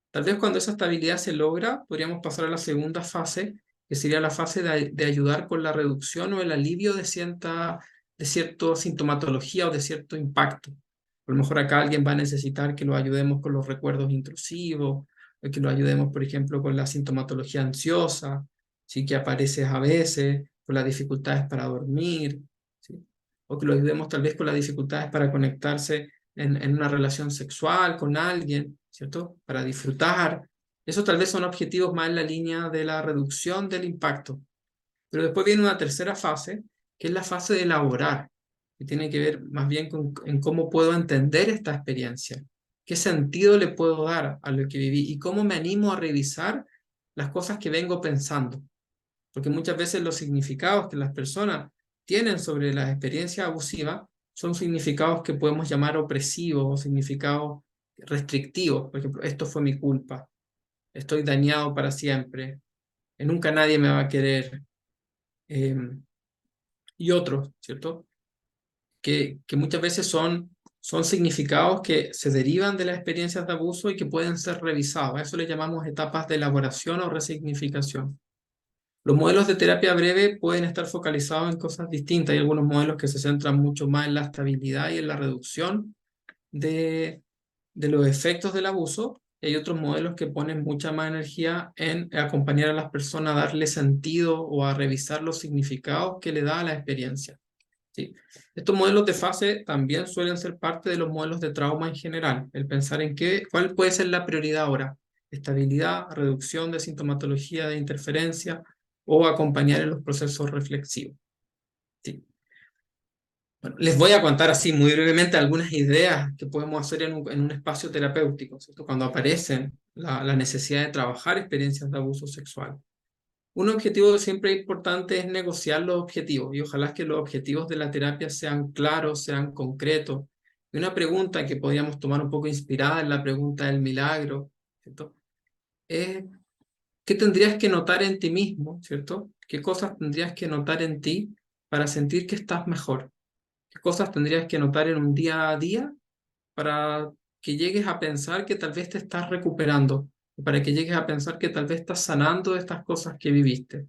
Tal vez cuando esa estabilidad se logra, podríamos pasar a la segunda fase, que sería la fase de ayudar con la reducción o el alivio de cierta sintomatología o de cierto impacto. A lo mejor acá alguien va a necesitar que lo ayudemos con los recuerdos intrusivos, o que lo ayudemos, por ejemplo, con la sintomatología ansiosa, ¿sí? Que aparece a veces, con las dificultades para dormir, ¿sí? O que lo ayudemos tal vez con las dificultades para conectarse en una relación sexual con alguien, ¿cierto? Para disfrutar. Eso tal vez son objetivos más en la línea de la reducción del impacto. Pero después viene una tercera fase, que es la fase de elaborar, que tiene que ver más bien en cómo puedo entender esta experiencia, qué sentido le puedo dar a lo que viví y cómo me animo a revisar las cosas que vengo pensando. Porque muchas veces los significados que las personas tienen sobre las experiencias abusivas son significados que podemos llamar opresivos o significados restrictivos. Por ejemplo, esto fue mi culpa, estoy dañado para siempre, nunca nadie me va a querer, eh, y otros, ¿cierto? Que muchas veces son significados que se derivan de las experiencias de abuso y que pueden ser revisados. A eso le llamamos etapas de elaboración o resignificación. Los modelos de terapia breve pueden estar focalizados en cosas distintas. Hay algunos modelos que se centran mucho más en la estabilidad y en la reducción de, de los efectos del abuso. Y hay otros modelos que ponen mucha más energía en acompañar a las personas a darle sentido o a revisar los significados que le da a la experiencia. ¿Sí? Estos modelos de fase también suelen ser parte de los modelos de trauma en general. El pensar en cuál puede ser la prioridad ahora. Estabilidad, reducción de sintomatología de interferencia, o acompañar en los procesos reflexivos. Sí. Bueno, les voy a contar así muy brevemente algunas ideas que podemos hacer en un espacio terapéutico, ¿cierto? Cuando aparecen la necesidad de trabajar experiencias de abuso sexual. Un objetivo siempre importante es negociar los objetivos y ojalá que los objetivos de la terapia sean claros, sean concretos. Y una pregunta que podríamos tomar un poco inspirada en la pregunta del milagro, ¿cierto? Es ¿qué tendrías que notar en ti mismo, ¿cierto? ¿Qué cosas tendrías que notar en ti para sentir que estás mejor? ¿Qué cosas tendrías que notar en un día a día para que llegues a pensar que tal vez te estás recuperando? Para que llegues a pensar que tal vez estás sanando de estas cosas que viviste.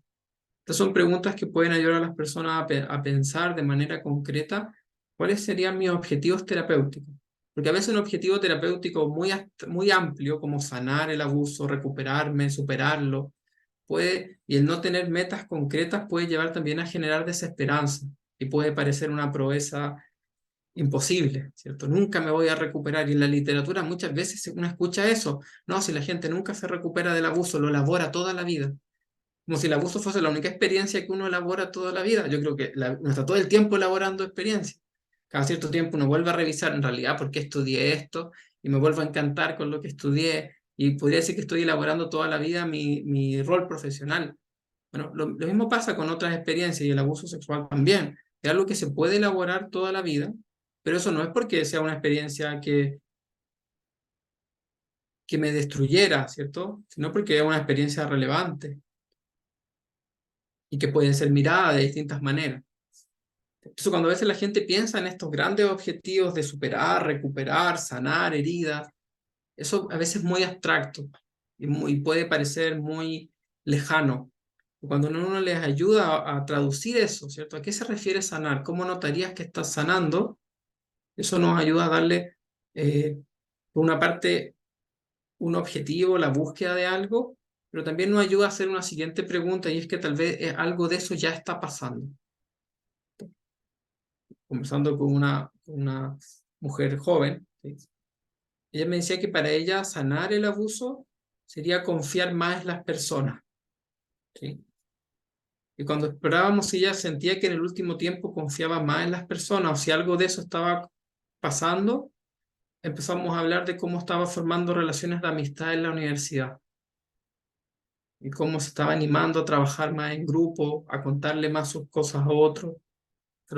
Estas son preguntas que pueden ayudar a las personas a pensar de manera concreta ¿Cuáles serían mis objetivos terapéuticos? Porque a veces un objetivo terapéutico muy amplio, como sanar el abuso, recuperarme, superarlo, y el no tener metas concretas puede llevar también a generar desesperanza y puede parecer una proeza imposible, ¿cierto? Nunca me voy a recuperar. Y en la literatura muchas veces uno escucha eso. No, si la gente nunca se recupera del abuso, lo elabora toda la vida. Como si el abuso fuese la única experiencia que uno elabora toda la vida. Yo creo que uno está todo el tiempo elaborando experiencias. Cada cierto tiempo uno vuelve a revisar en realidad por qué estudié esto y me vuelvo a encantar con lo que estudié. Y podría decir que estoy elaborando toda la vida mi rol profesional. Bueno, lo mismo pasa con otras experiencias y el abuso sexual también. Es algo que se puede elaborar toda la vida, pero eso no es porque sea una experiencia que me destruyera, ¿cierto? Sino porque es una experiencia relevante y que puede ser mirada de distintas maneras. Eso cuando a veces la gente piensa en estos grandes objetivos de superar, recuperar, sanar heridas, eso a veces es muy abstracto y puede parecer muy lejano. Cuando uno les ayuda a traducir eso, ¿cierto? ¿A qué se refiere sanar? ¿Cómo notarías que estás sanando? Eso nos ayuda a darle, por una parte, un objetivo, la búsqueda de algo, pero también nos ayuda a hacer una siguiente pregunta y es que tal vez algo de eso ya está pasando. Conversando con una mujer joven, ¿sí? Ella me decía que para ella sanar el abuso sería confiar más en las personas, ¿sí? Y cuando explorábamos si ella sentía que en el último tiempo confiaba más en las personas o si algo de eso estaba pasando, empezamos a hablar de cómo estaba formando relaciones de amistad en la universidad y cómo se estaba animando a trabajar más en grupo, a contarle más sus cosas a otros.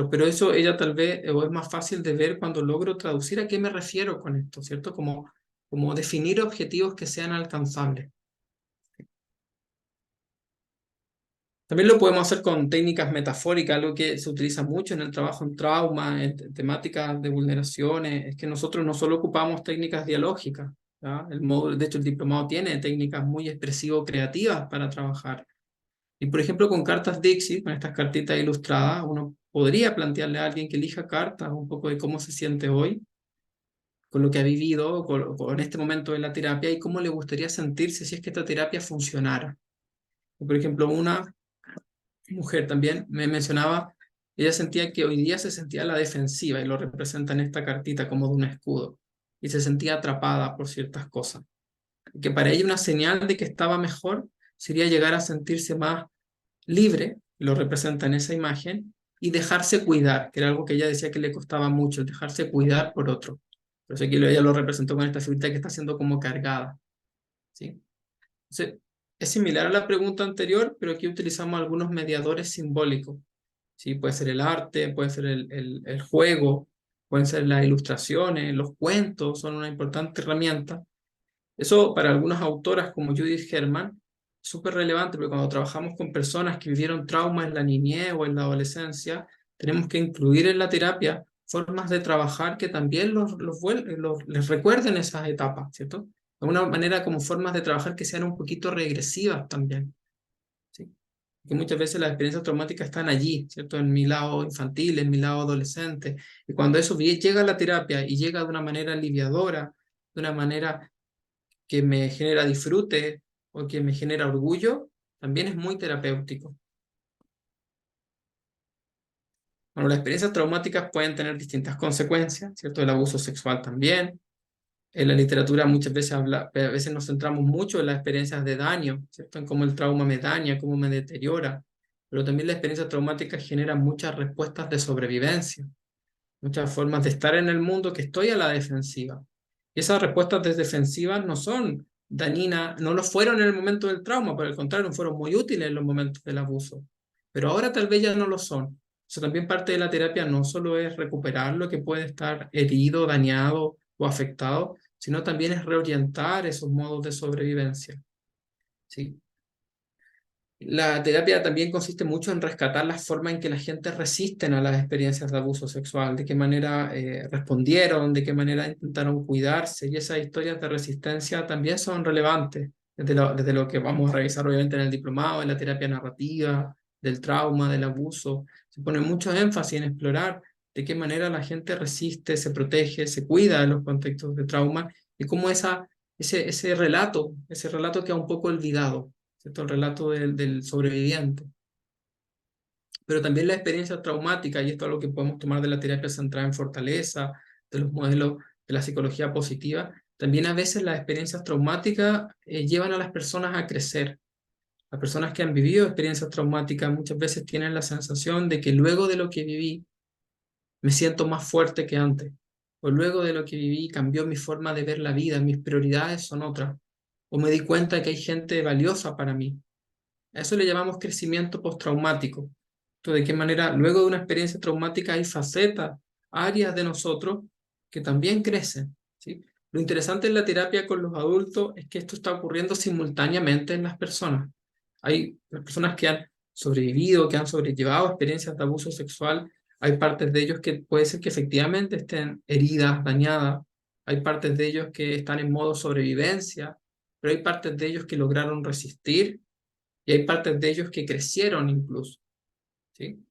Pero eso ella tal vez, o es más fácil de ver cuando logro traducir a qué me refiero con esto, ¿cierto? Como definir objetivos que sean alcanzables. También lo podemos hacer con técnicas metafóricas, algo que se utiliza mucho en el trabajo en trauma, en temáticas de vulneraciones, es que nosotros no solo ocupamos técnicas dialógicas, ¿ya? El módulo, de hecho, el diplomado tiene técnicas muy expresivo-creativas para trabajar. Y por ejemplo, con cartas Dixit, con estas cartitas ilustradas, uno podría plantearle a alguien que elija cartas un poco de cómo se siente hoy, con lo que ha vivido, con este momento de la terapia y cómo le gustaría sentirse si es que esta terapia funcionara. Por ejemplo, una mujer también me mencionaba, ella sentía que hoy día se sentía a la defensiva y lo representa en esta cartita como de un escudo y se sentía atrapada por ciertas cosas. Y que para ella una señal de que estaba mejor sería llegar a sentirse más libre, lo representa en esa imagen, y dejarse cuidar, que era algo que ella decía que le costaba mucho, dejarse cuidar por otro. Por eso aquí ella lo representó con esta figurita que está siendo como cargada, ¿sí? Entonces, es similar a la pregunta anterior, pero aquí utilizamos algunos mediadores simbólicos, ¿sí? Puede ser el arte, puede ser el juego, pueden ser las ilustraciones, los cuentos son una importante herramienta. Eso para algunas autoras como Judith Herman es súper relevante, porque cuando trabajamos con personas que vivieron trauma en la niñez o en la adolescencia, tenemos que incluir en la terapia formas de trabajar que también les recuerden esas etapas, ¿cierto? De alguna manera como formas de trabajar que sean un poquito regresivas también, ¿sí? Que muchas veces las experiencias traumáticas están allí, ¿cierto? En mi lado infantil, en mi lado adolescente. Y cuando eso llega a la terapia y llega de una manera aliviadora, de una manera que me genera disfrute o que me genera orgullo, también es muy terapéutico. Bueno, las experiencias traumáticas pueden tener distintas consecuencias, ¿cierto? El abuso sexual también. En la literatura muchas veces a veces nos centramos mucho en las experiencias de daño, ¿cierto? En cómo el trauma me daña, cómo me deteriora. Pero también las experiencias traumáticas generan muchas respuestas de sobrevivencia, muchas formas de estar en el mundo que estoy a la defensiva. Y esas respuestas de defensivas no son dañinas, no lo fueron en el momento del trauma, por el contrario, fueron muy útiles en los momentos del abuso. Pero ahora tal vez ya no lo son. Eso también parte de la terapia no solo es recuperar lo que puede estar herido, dañado o afectado, sino también es reorientar esos modos de sobrevivencia. ¿Sí? La terapia también consiste mucho en rescatar la forma en que la gente resisten a las experiencias de abuso sexual, de qué manera respondieron, de qué manera intentaron cuidarse, y esas historias de resistencia también son relevantes desde lo que vamos a revisar obviamente en el diplomado, en la terapia narrativa, del trauma, del abuso. Se pone mucho énfasis en explorar de qué manera la gente resiste, se protege, se cuida de los contextos de trauma, y cómo ese relato queda un poco olvidado, ¿cierto? El relato del sobreviviente. Pero también la experiencia traumática, y esto es lo que podemos tomar de la terapia centrada en fortaleza, de los modelos de la psicología positiva, también a veces las experiencias traumáticas llevan a las personas a crecer. Las personas que han vivido experiencias traumáticas muchas veces tienen la sensación de que luego de lo que viví me siento más fuerte que antes, o luego de lo que viví cambió mi forma de ver la vida, mis prioridades son otras, o me di cuenta de que hay gente valiosa para mí. A eso le llamamos crecimiento postraumático. Entonces, ¿de qué manera luego de una experiencia traumática hay facetas, áreas de nosotros que también crecen? ¿Sí? Lo interesante en la terapia con los adultos es que esto está ocurriendo simultáneamente en las personas. Hay las personas que han sobrevivido, que han sobrellevado experiencias de abuso sexual. Hay partes de ellos que puede ser que efectivamente estén heridas, dañadas. Hay partes de ellos que están en modo sobrevivencia, pero hay partes de ellos que lograron resistir y hay partes de ellos que crecieron incluso, ¿sí?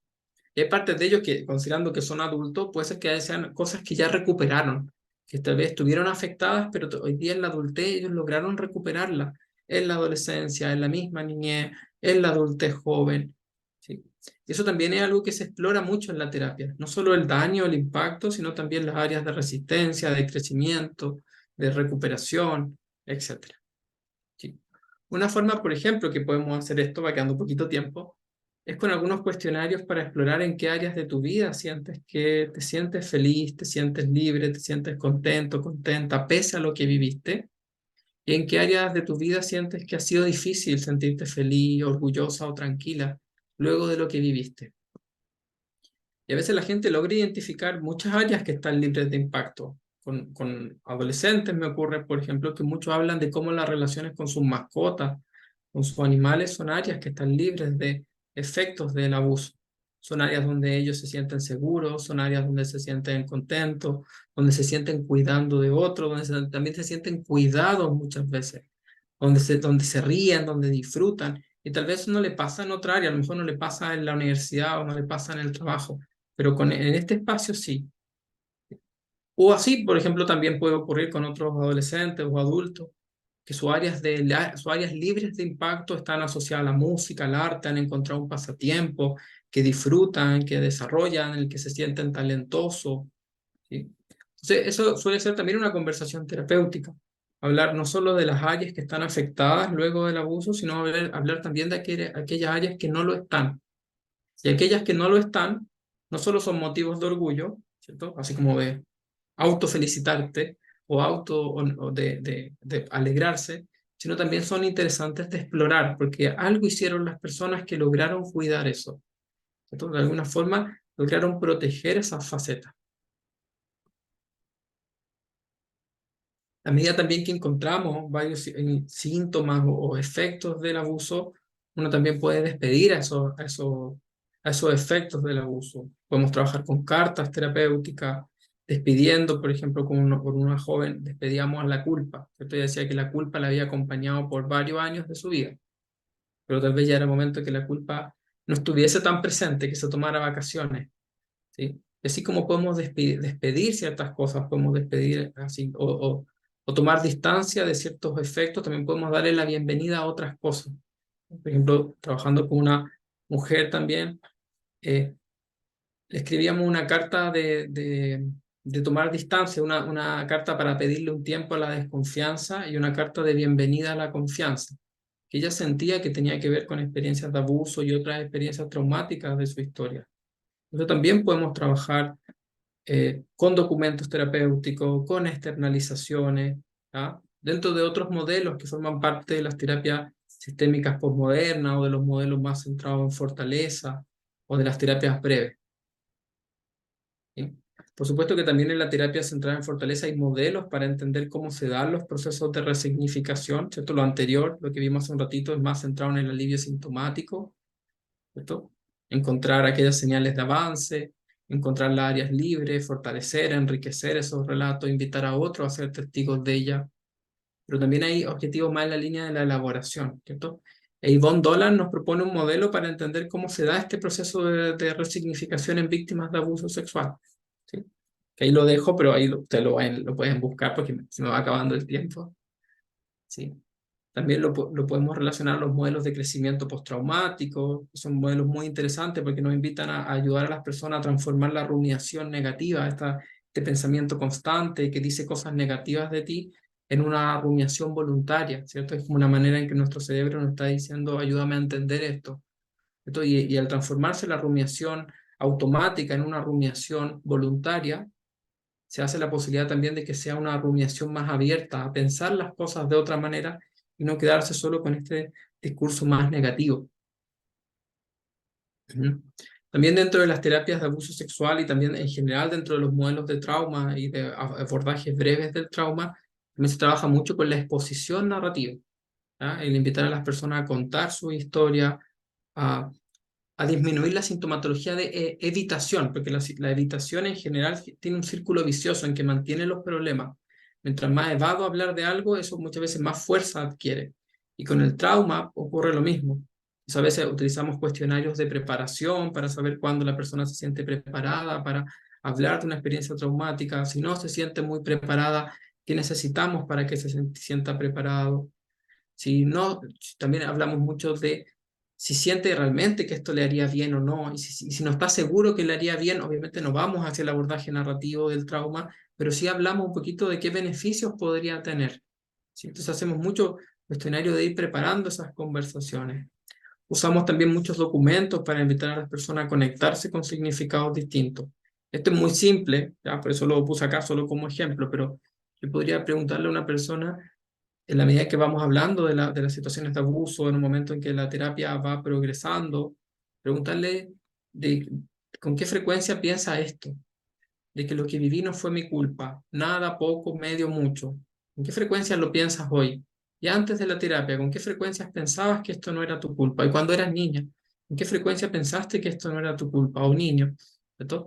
Y hay partes de ellos que, considerando que son adultos, puede ser que sean cosas que ya recuperaron, que tal vez estuvieron afectadas, pero hoy día en la adultez ellos lograron recuperarla, en la adolescencia, en la misma niñez, en la adultez joven, ¿sí? Y eso también es algo que se explora mucho en la terapia, no solo el daño, el impacto, sino también las áreas de resistencia, de crecimiento, de recuperación, etcétera. ¿Sí? Una forma, por ejemplo, que podemos hacer esto, va quedando poquito tiempo, es con algunos cuestionarios para explorar en qué áreas de tu vida sientes que te sientes feliz, te sientes libre, te sientes contento, contenta, pese a lo que viviste, y en qué áreas de tu vida sientes que ha sido difícil sentirte feliz, orgullosa o tranquila luego de lo que viviste. Y a veces la gente logra identificar muchas áreas que están libres de impacto. Con adolescentes me ocurre, por ejemplo, que muchos hablan de cómo las relaciones con sus mascotas, con sus animales, son áreas que están libres de efectos del abuso. Son áreas donde ellos se sienten seguros, son áreas donde se sienten contentos, donde se sienten cuidando de otros, donde también se sienten cuidados muchas veces, donde se ríen, donde disfrutan. Y tal vez no le pasa en otra área, a lo mejor no le pasa en la universidad o no le pasa en el trabajo, pero en este espacio sí. O así, por ejemplo, también puede ocurrir con otros adolescentes o adultos, que sus áreas libres de impacto están asociadas a la música, al arte, han encontrado un pasatiempo que disfrutan, que desarrollan, en el que se sienten talentosos, ¿sí? Entonces, eso suele ser también una conversación terapéutica. Hablar no solo de las áreas que están afectadas luego del abuso, sino hablar también de aquellas áreas que no lo están. Y aquellas que no lo están, no solo son motivos de orgullo, ¿cierto? Así como de autofelicitarte o de alegrarse, sino también son interesantes de explorar, porque algo hicieron las personas que lograron cuidar eso, ¿cierto? De alguna forma lograron proteger esas facetas. A medida también que encontramos varios síntomas o efectos del abuso, uno también puede despedir a esos efectos del abuso. Podemos trabajar con cartas terapéuticas, despidiendo, por ejemplo, con una joven, despedíamos la culpa. Yo te decía que la culpa la había acompañado por varios años de su vida, pero tal vez ya era el momento que la culpa no estuviese tan presente, que se tomara vacaciones, ¿sí? Y así como podemos despedir ciertas cosas, podemos despedir así, o tomar distancia de ciertos efectos, también podemos darle la bienvenida a otras cosas. Por ejemplo, trabajando con una mujer también, le escribíamos una carta de tomar distancia, una carta para pedirle un tiempo a la desconfianza y una carta de bienvenida a la confianza, que ella sentía que tenía que ver con experiencias de abuso y otras experiencias traumáticas de su historia. Entonces también podemos trabajar con documentos terapéuticos, con externalizaciones, ¿ah? Dentro de otros modelos que forman parte de las terapias sistémicas posmodernas o de los modelos más centrados en fortaleza o de las terapias breves, ¿sí? Por supuesto que también en la terapia centrada en fortaleza hay modelos para entender cómo se dan los procesos de resignificación, ¿cierto? Lo anterior, lo que vimos hace un ratito, es más centrado en el alivio sintomático, ¿cierto? Encontrar aquellas señales de avance, encontrar las áreas libres, fortalecer, enriquecer esos relatos, invitar a otros a ser testigos de ella. Pero también hay objetivos más en la línea de la elaboración, ¿cierto? E Yvonne Dolan nos propone un modelo para entender cómo se da este proceso de resignificación en víctimas de abuso sexual. ¿Sí? Que ahí lo dejo, pero ahí ustedes lo pueden buscar porque se me va acabando el tiempo. ¿Sí? También lo podemos relacionar a los modelos de crecimiento postraumático, que son modelos muy interesantes porque nos invitan a ayudar a las personas a transformar la rumiación negativa, este pensamiento constante que dice cosas negativas de ti, en una rumiación voluntaria, ¿cierto? Es como una manera en que nuestro cerebro nos está diciendo, ayúdame a entender esto. ¿Cierto? Y al transformarse la rumiación automática en una rumiación voluntaria, se hace la posibilidad también de que sea una rumiación más abierta a pensar las cosas de otra manera y no quedarse solo con este discurso más negativo. Ujú. También dentro de las terapias de abuso sexual y también en general dentro de los modelos de trauma y de abordajes breves del trauma, también se trabaja mucho con la exposición narrativa, ¿ya? El invitar a las personas a contar su historia, a a disminuir la sintomatología de evitación, porque la evitación en general tiene un círculo vicioso en que mantiene los problemas. Mientras más evado hablar de algo, eso muchas veces más fuerza adquiere. Y con el trauma ocurre lo mismo. Entonces, a veces utilizamos cuestionarios de preparación para saber cuándo la persona se siente preparada para hablar de una experiencia traumática. Si no se siente muy preparada, ¿qué necesitamos para que se sienta preparado? Si no, también hablamos mucho de si siente realmente que esto le haría bien o no, y si no está seguro que le haría bien, obviamente no vamos hacia el abordaje narrativo del trauma, pero sí hablamos un poquito de qué beneficios podría tener. ¿Sí? Entonces hacemos mucho cuestionario de ir preparando esas conversaciones. Usamos también muchos documentos para invitar a las personas a conectarse con significados distintos. Esto es muy simple, ¿ya? Por eso lo puse acá solo como ejemplo, pero yo podría preguntarle a una persona en la medida que vamos hablando de las situaciones de abuso, en un momento en que la terapia va progresando, preguntarle de, con qué frecuencia piensa esto, de que lo que viví no fue mi culpa, nada, poco, medio, mucho. ¿Con qué frecuencia lo piensas hoy? Y antes de la terapia, ¿con qué frecuencias pensabas que esto no era tu culpa? Y cuando eras niña, ¿con qué frecuencia pensaste que esto no era tu culpa? O niño, ¿cierto?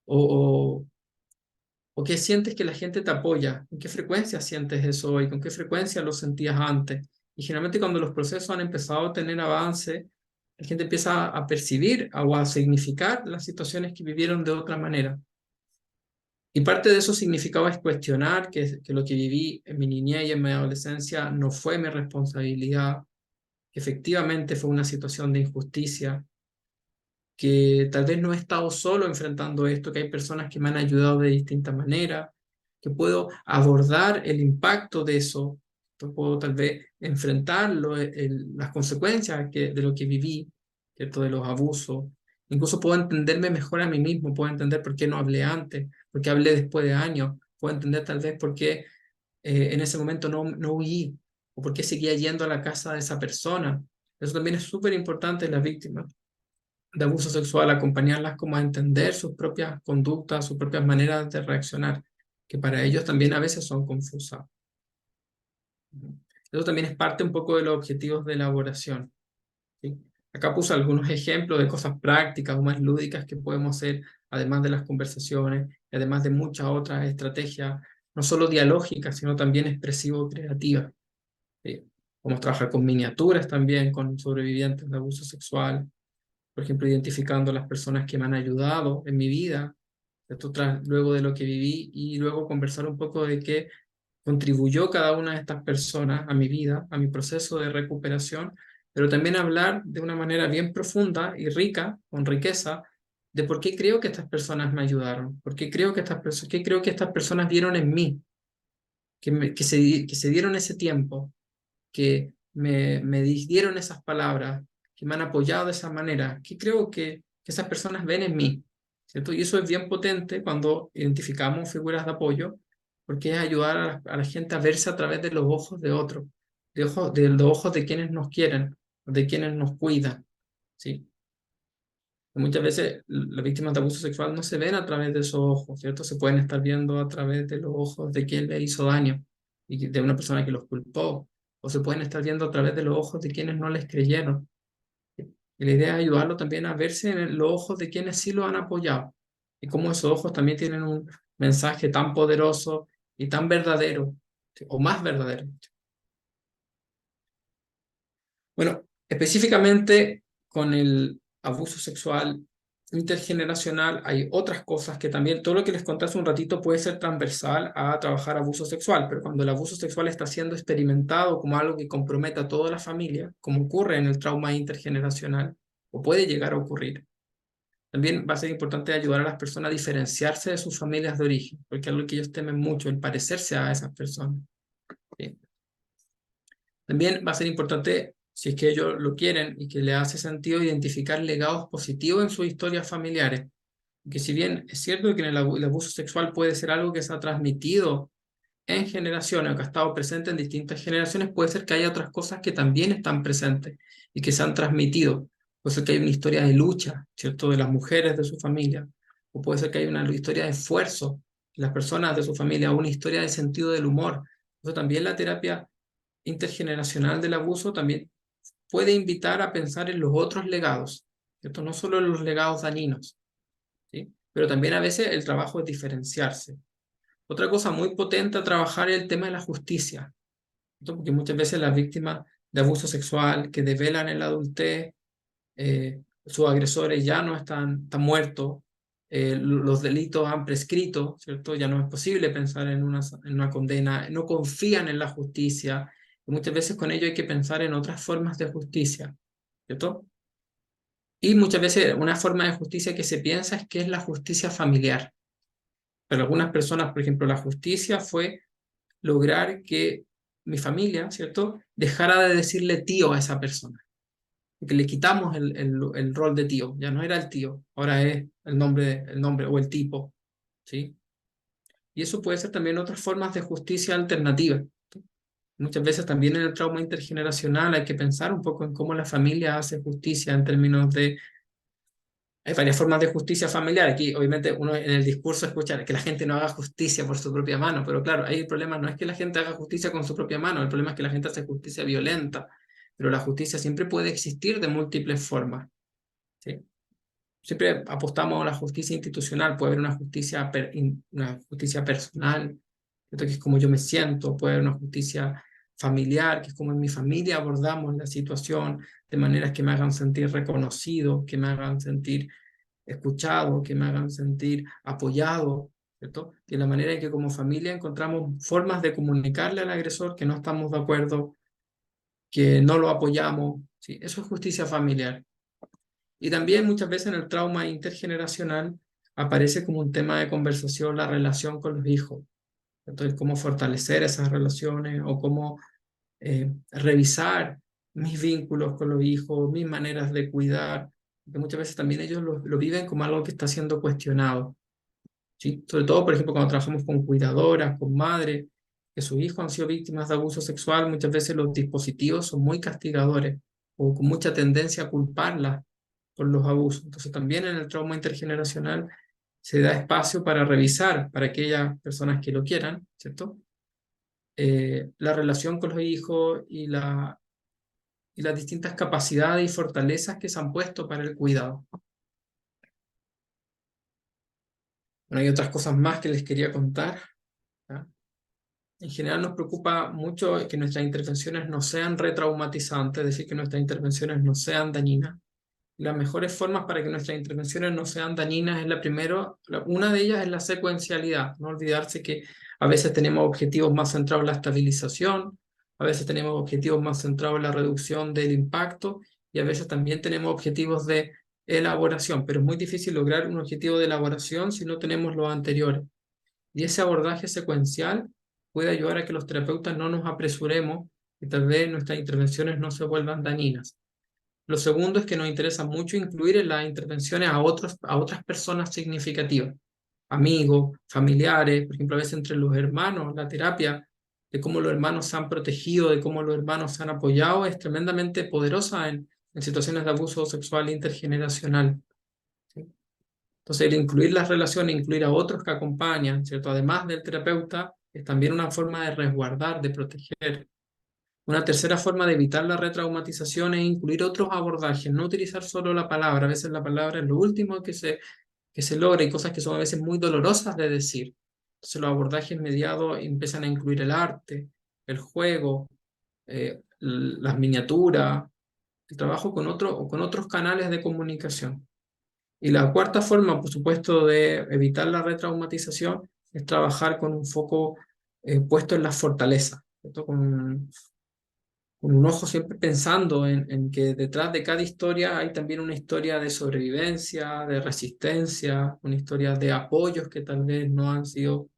O, ¿O qué sientes que la gente te apoya? ¿En qué frecuencia sientes eso hoy? ¿Con qué frecuencia lo sentías antes? Y generalmente cuando los procesos han empezado a tener avance, la gente empieza a percibir o a significar las situaciones que vivieron de otra manera. Y parte de eso significaba es cuestionar que lo que viví en mi niñez y en mi adolescencia no fue mi responsabilidad, que efectivamente fue una situación de injusticia, que tal vez no he estado solo enfrentando esto, que hay personas que me han ayudado de distintas maneras, que puedo abordar el impacto de eso, que puedo tal vez enfrentarlo, las consecuencias de lo que viví, ¿cierto? De los abusos. Incluso puedo entenderme mejor a mí mismo, puedo entender por qué no hablé antes, por qué hablé después de años, puedo entender tal vez por qué en ese momento no huí, o por qué seguía yendo a la casa de esa persona. Eso también es súper importante en las víctimas de abuso sexual, acompañarlas como a entender sus propias conductas, sus propias maneras de reaccionar, que para ellos también a veces son confusas. Eso también es parte un poco de los objetivos de elaboración. ¿Sí? Acá puse algunos ejemplos de cosas prácticas o más lúdicas que podemos hacer, además de las conversaciones, y además de muchas otras estrategias, no solo dialógicas, sino también expresivo-creativas. ¿Sí? Podemos trabajar con miniaturas también, con sobrevivientes de abuso sexual, por ejemplo, identificando las personas que me han ayudado en mi vida, esto luego de lo que viví, y luego conversar un poco de qué contribuyó cada una de estas personas a mi vida, a mi proceso de recuperación, pero también hablar de una manera bien profunda y rica, con riqueza, de por qué creo que estas personas me ayudaron, por qué creo que qué creo que estas personas vieron en mí, que se dieron ese tiempo, que me dieron esas palabras, que me han apoyado de esa manera, que creo que esas personas ven en mí, ¿cierto? Y eso es bien potente cuando identificamos figuras de apoyo, porque es ayudar a la gente a verse a través de los ojos de otros, de los ojos de quienes nos quieren, de quienes nos cuidan, ¿sí? Muchas veces las víctimas de abuso sexual no se ven a través de esos ojos, ¿cierto? Se pueden estar viendo a través de los ojos de quien le hizo daño y de una persona que los culpó, o se pueden estar viendo a través de los ojos de quienes no les creyeron. Y la idea es ayudarlo también a verse en los ojos de quienes sí lo han apoyado y cómo esos ojos también tienen un mensaje tan poderoso y tan verdadero, ¿sí? O más verdadero. Bueno, Específicamente con el abuso sexual intergeneracional hay otras cosas que también, todo lo que les conté hace un ratito puede ser transversal a trabajar abuso sexual, pero cuando el abuso sexual está siendo experimentado como algo que compromete a toda la familia, como ocurre en el trauma intergeneracional, o puede llegar a ocurrir, también va a ser importante ayudar a las personas a diferenciarse de sus familias de origen, porque es algo que ellos temen mucho, el parecerse a esas personas. ¿Sí? También va a ser importante, si es que ellos lo quieren y que les hace sentido, identificar legados positivos en sus historias familiares. Que si bien es cierto que en el abuso sexual puede ser algo que se ha transmitido en generaciones o que ha estado presente en distintas generaciones, puede ser que haya otras cosas que también están presentes y que se han transmitido. Puede ser que haya una historia de lucha, ¿cierto?, de las mujeres de su familia, o puede ser que haya una historia de esfuerzo de las personas de su familia, o una historia de sentido del humor. Eso también la terapia intergeneracional del abuso también puede invitar a pensar en los otros legados, ¿cierto? No solo en los legados dañinos, ¿sí? Pero también a veces el trabajo es diferenciarse. Otra cosa muy potente a trabajar es el tema de la justicia, ¿cierto? Porque muchas veces las víctimas de abuso sexual que develan en la adultez, sus agresores ya no están muertos, los delitos han prescrito, ¿cierto? Ya no es posible pensar en una condena, no confían en la justicia, y muchas veces con ello hay que pensar en otras formas de justicia, ¿cierto? Y muchas veces una forma de justicia que se piensa es que es la justicia familiar. Para algunas personas, por ejemplo, la justicia fue lograr que mi familia, ¿cierto?, dejara de decirle tío a esa persona, porque le quitamos el rol de tío, ya no era el tío, ahora es el nombre o el tipo, ¿sí? Y eso puede ser también otras formas de justicia alternativa. Muchas veces también en el trauma intergeneracional hay que pensar un poco en cómo la familia hace justicia en términos de... Hay varias formas de justicia familiar. Aquí, obviamente, uno en el discurso escucha que la gente no haga justicia por su propia mano, pero claro, ahí el problema no es que la gente haga justicia con su propia mano, el problema es que la gente hace justicia violenta, pero la justicia siempre puede existir de múltiples formas, ¿sí? Siempre apostamos a la justicia institucional, puede haber una justicia personal, ¿cierto?, que es como yo me siento, puede haber una justicia familiar, que es como en mi familia abordamos la situación de maneras que me hagan sentir reconocido, que me hagan sentir escuchado, que me hagan sentir apoyado, ¿cierto? Y la manera en que como familia encontramos formas de comunicarle al agresor que no estamos de acuerdo, que no lo apoyamos, ¿sí? Eso es justicia familiar. Y también muchas veces en el trauma intergeneracional aparece como un tema de conversación la relación con los hijos. Entonces, cómo fortalecer esas relaciones o cómo revisar mis vínculos con los hijos, mis maneras de cuidar, que muchas veces también ellos lo viven como algo que está siendo cuestionado, ¿sí? Sobre todo, por ejemplo, cuando trabajamos con cuidadoras, con madres, que sus hijos han sido víctimas de abuso sexual, muchas veces los dispositivos son muy castigadores o con mucha tendencia a culparlas por los abusos. Entonces, también en el trauma intergeneracional se da espacio para revisar, para aquellas personas que lo quieran, ¿cierto? La relación con los hijos y las distintas capacidades y fortalezas que se han puesto para el cuidado. Bueno, hay otras cosas más que les quería contar, ¿ya? En general nos preocupa mucho que nuestras intervenciones no sean retraumatizantes, es decir, que nuestras intervenciones no sean dañinas. Las mejores formas para que nuestras intervenciones no sean dañinas es una de ellas es la secuencialidad, no olvidarse que a veces tenemos objetivos más centrados en la estabilización, a veces tenemos objetivos más centrados en la reducción del impacto y a veces también tenemos objetivos de elaboración, pero es muy difícil lograr un objetivo de elaboración si no tenemos los anteriores. Y ese abordaje secuencial puede ayudar a que los terapeutas no nos apresuremos y tal vez nuestras intervenciones no se vuelvan dañinas. Lo segundo es que nos interesa mucho incluir en las intervenciones a otras personas significativas, amigos, familiares, por ejemplo, a veces entre los hermanos, la terapia, de cómo los hermanos se han protegido, de cómo los hermanos se han apoyado, es tremendamente poderosa en situaciones de abuso sexual intergeneracional, ¿sí? Entonces, el incluir las relaciones, incluir a otros que acompañan, ¿cierto? Además del terapeuta, es también una forma de resguardar, de proteger. Una tercera forma de evitar la retraumatización es incluir otros abordajes, no utilizar solo la palabra. A veces la palabra es lo último que se logra y cosas que son a veces muy dolorosas de decir. Entonces los abordajes mediados empiezan a incluir el arte, el juego, las miniaturas, el trabajo con otros canales de comunicación. Y la cuarta forma, por supuesto, de evitar la retraumatización es trabajar con un foco puesto en las fortalezas, ¿cierto? Con un ojo siempre pensando en que detrás de cada historia hay también una historia de sobrevivencia, de resistencia, una historia de apoyos que tal vez no han sido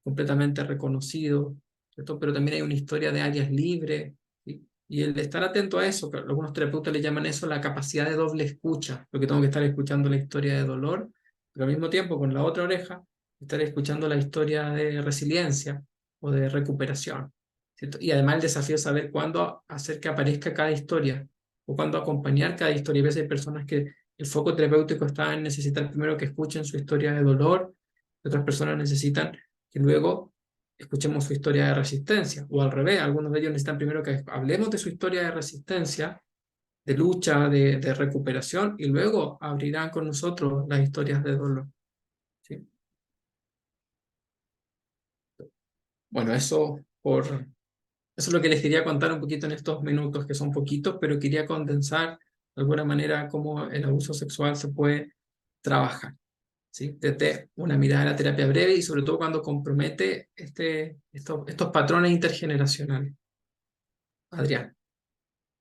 completamente reconocidos, ¿cierto? Pero también hay una historia de áreas libres, ¿sí? Y el de estar atento a eso, que algunos terapeutas le llaman eso la capacidad de doble escucha, porque tengo que estar escuchando la historia de dolor, pero al mismo tiempo con la otra oreja estar escuchando la historia de resiliencia o de recuperación. ¿Cierto? Y además el desafío es saber cuándo hacer que aparezca cada historia o cuándo acompañar cada historia. A veces hay personas que el foco terapéutico está en necesitar primero que escuchen su historia de dolor, y otras personas necesitan que luego escuchemos su historia de resistencia, o al revés, algunos de ellos necesitan primero que hablemos de su historia de resistencia, de lucha, de recuperación, y luego abrirán con nosotros las historias de dolor. ¿Sí? Bueno, eso es lo que les quería contar un poquito en estos minutos, que son poquitos, pero quería condensar de alguna manera cómo el abuso sexual se puede trabajar, ¿sí? Desde una mirada a la terapia breve y sobre todo cuando compromete estos patrones intergeneracionales. Adrián.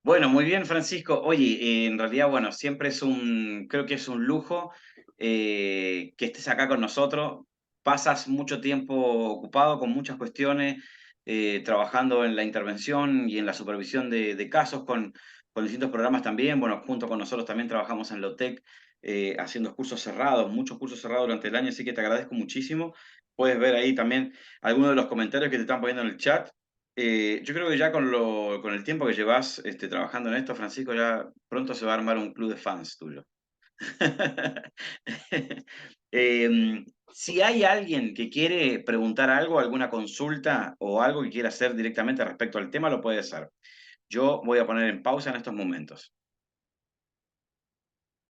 Bueno, muy bien, Francisco. Oye, en realidad, bueno, siempre creo que es un lujo que estés acá con nosotros. Pasas mucho tiempo ocupado con muchas cuestiones, trabajando en la intervención y en la supervisión de casos con distintos programas también. Bueno, junto con nosotros también trabajamos en Lotec, haciendo cursos cerrados, muchos cursos cerrados durante el año, así que te agradezco muchísimo. Puedes ver ahí también algunos de los comentarios que te están poniendo en el chat. Yo creo que ya con el tiempo que llevas trabajando en esto, Francisco, ya pronto se va a armar un club de fans tuyo. Si hay alguien que quiere preguntar algo, alguna consulta o algo que quiera hacer directamente respecto al tema, lo puede hacer. Yo voy a poner en pausa en estos momentos.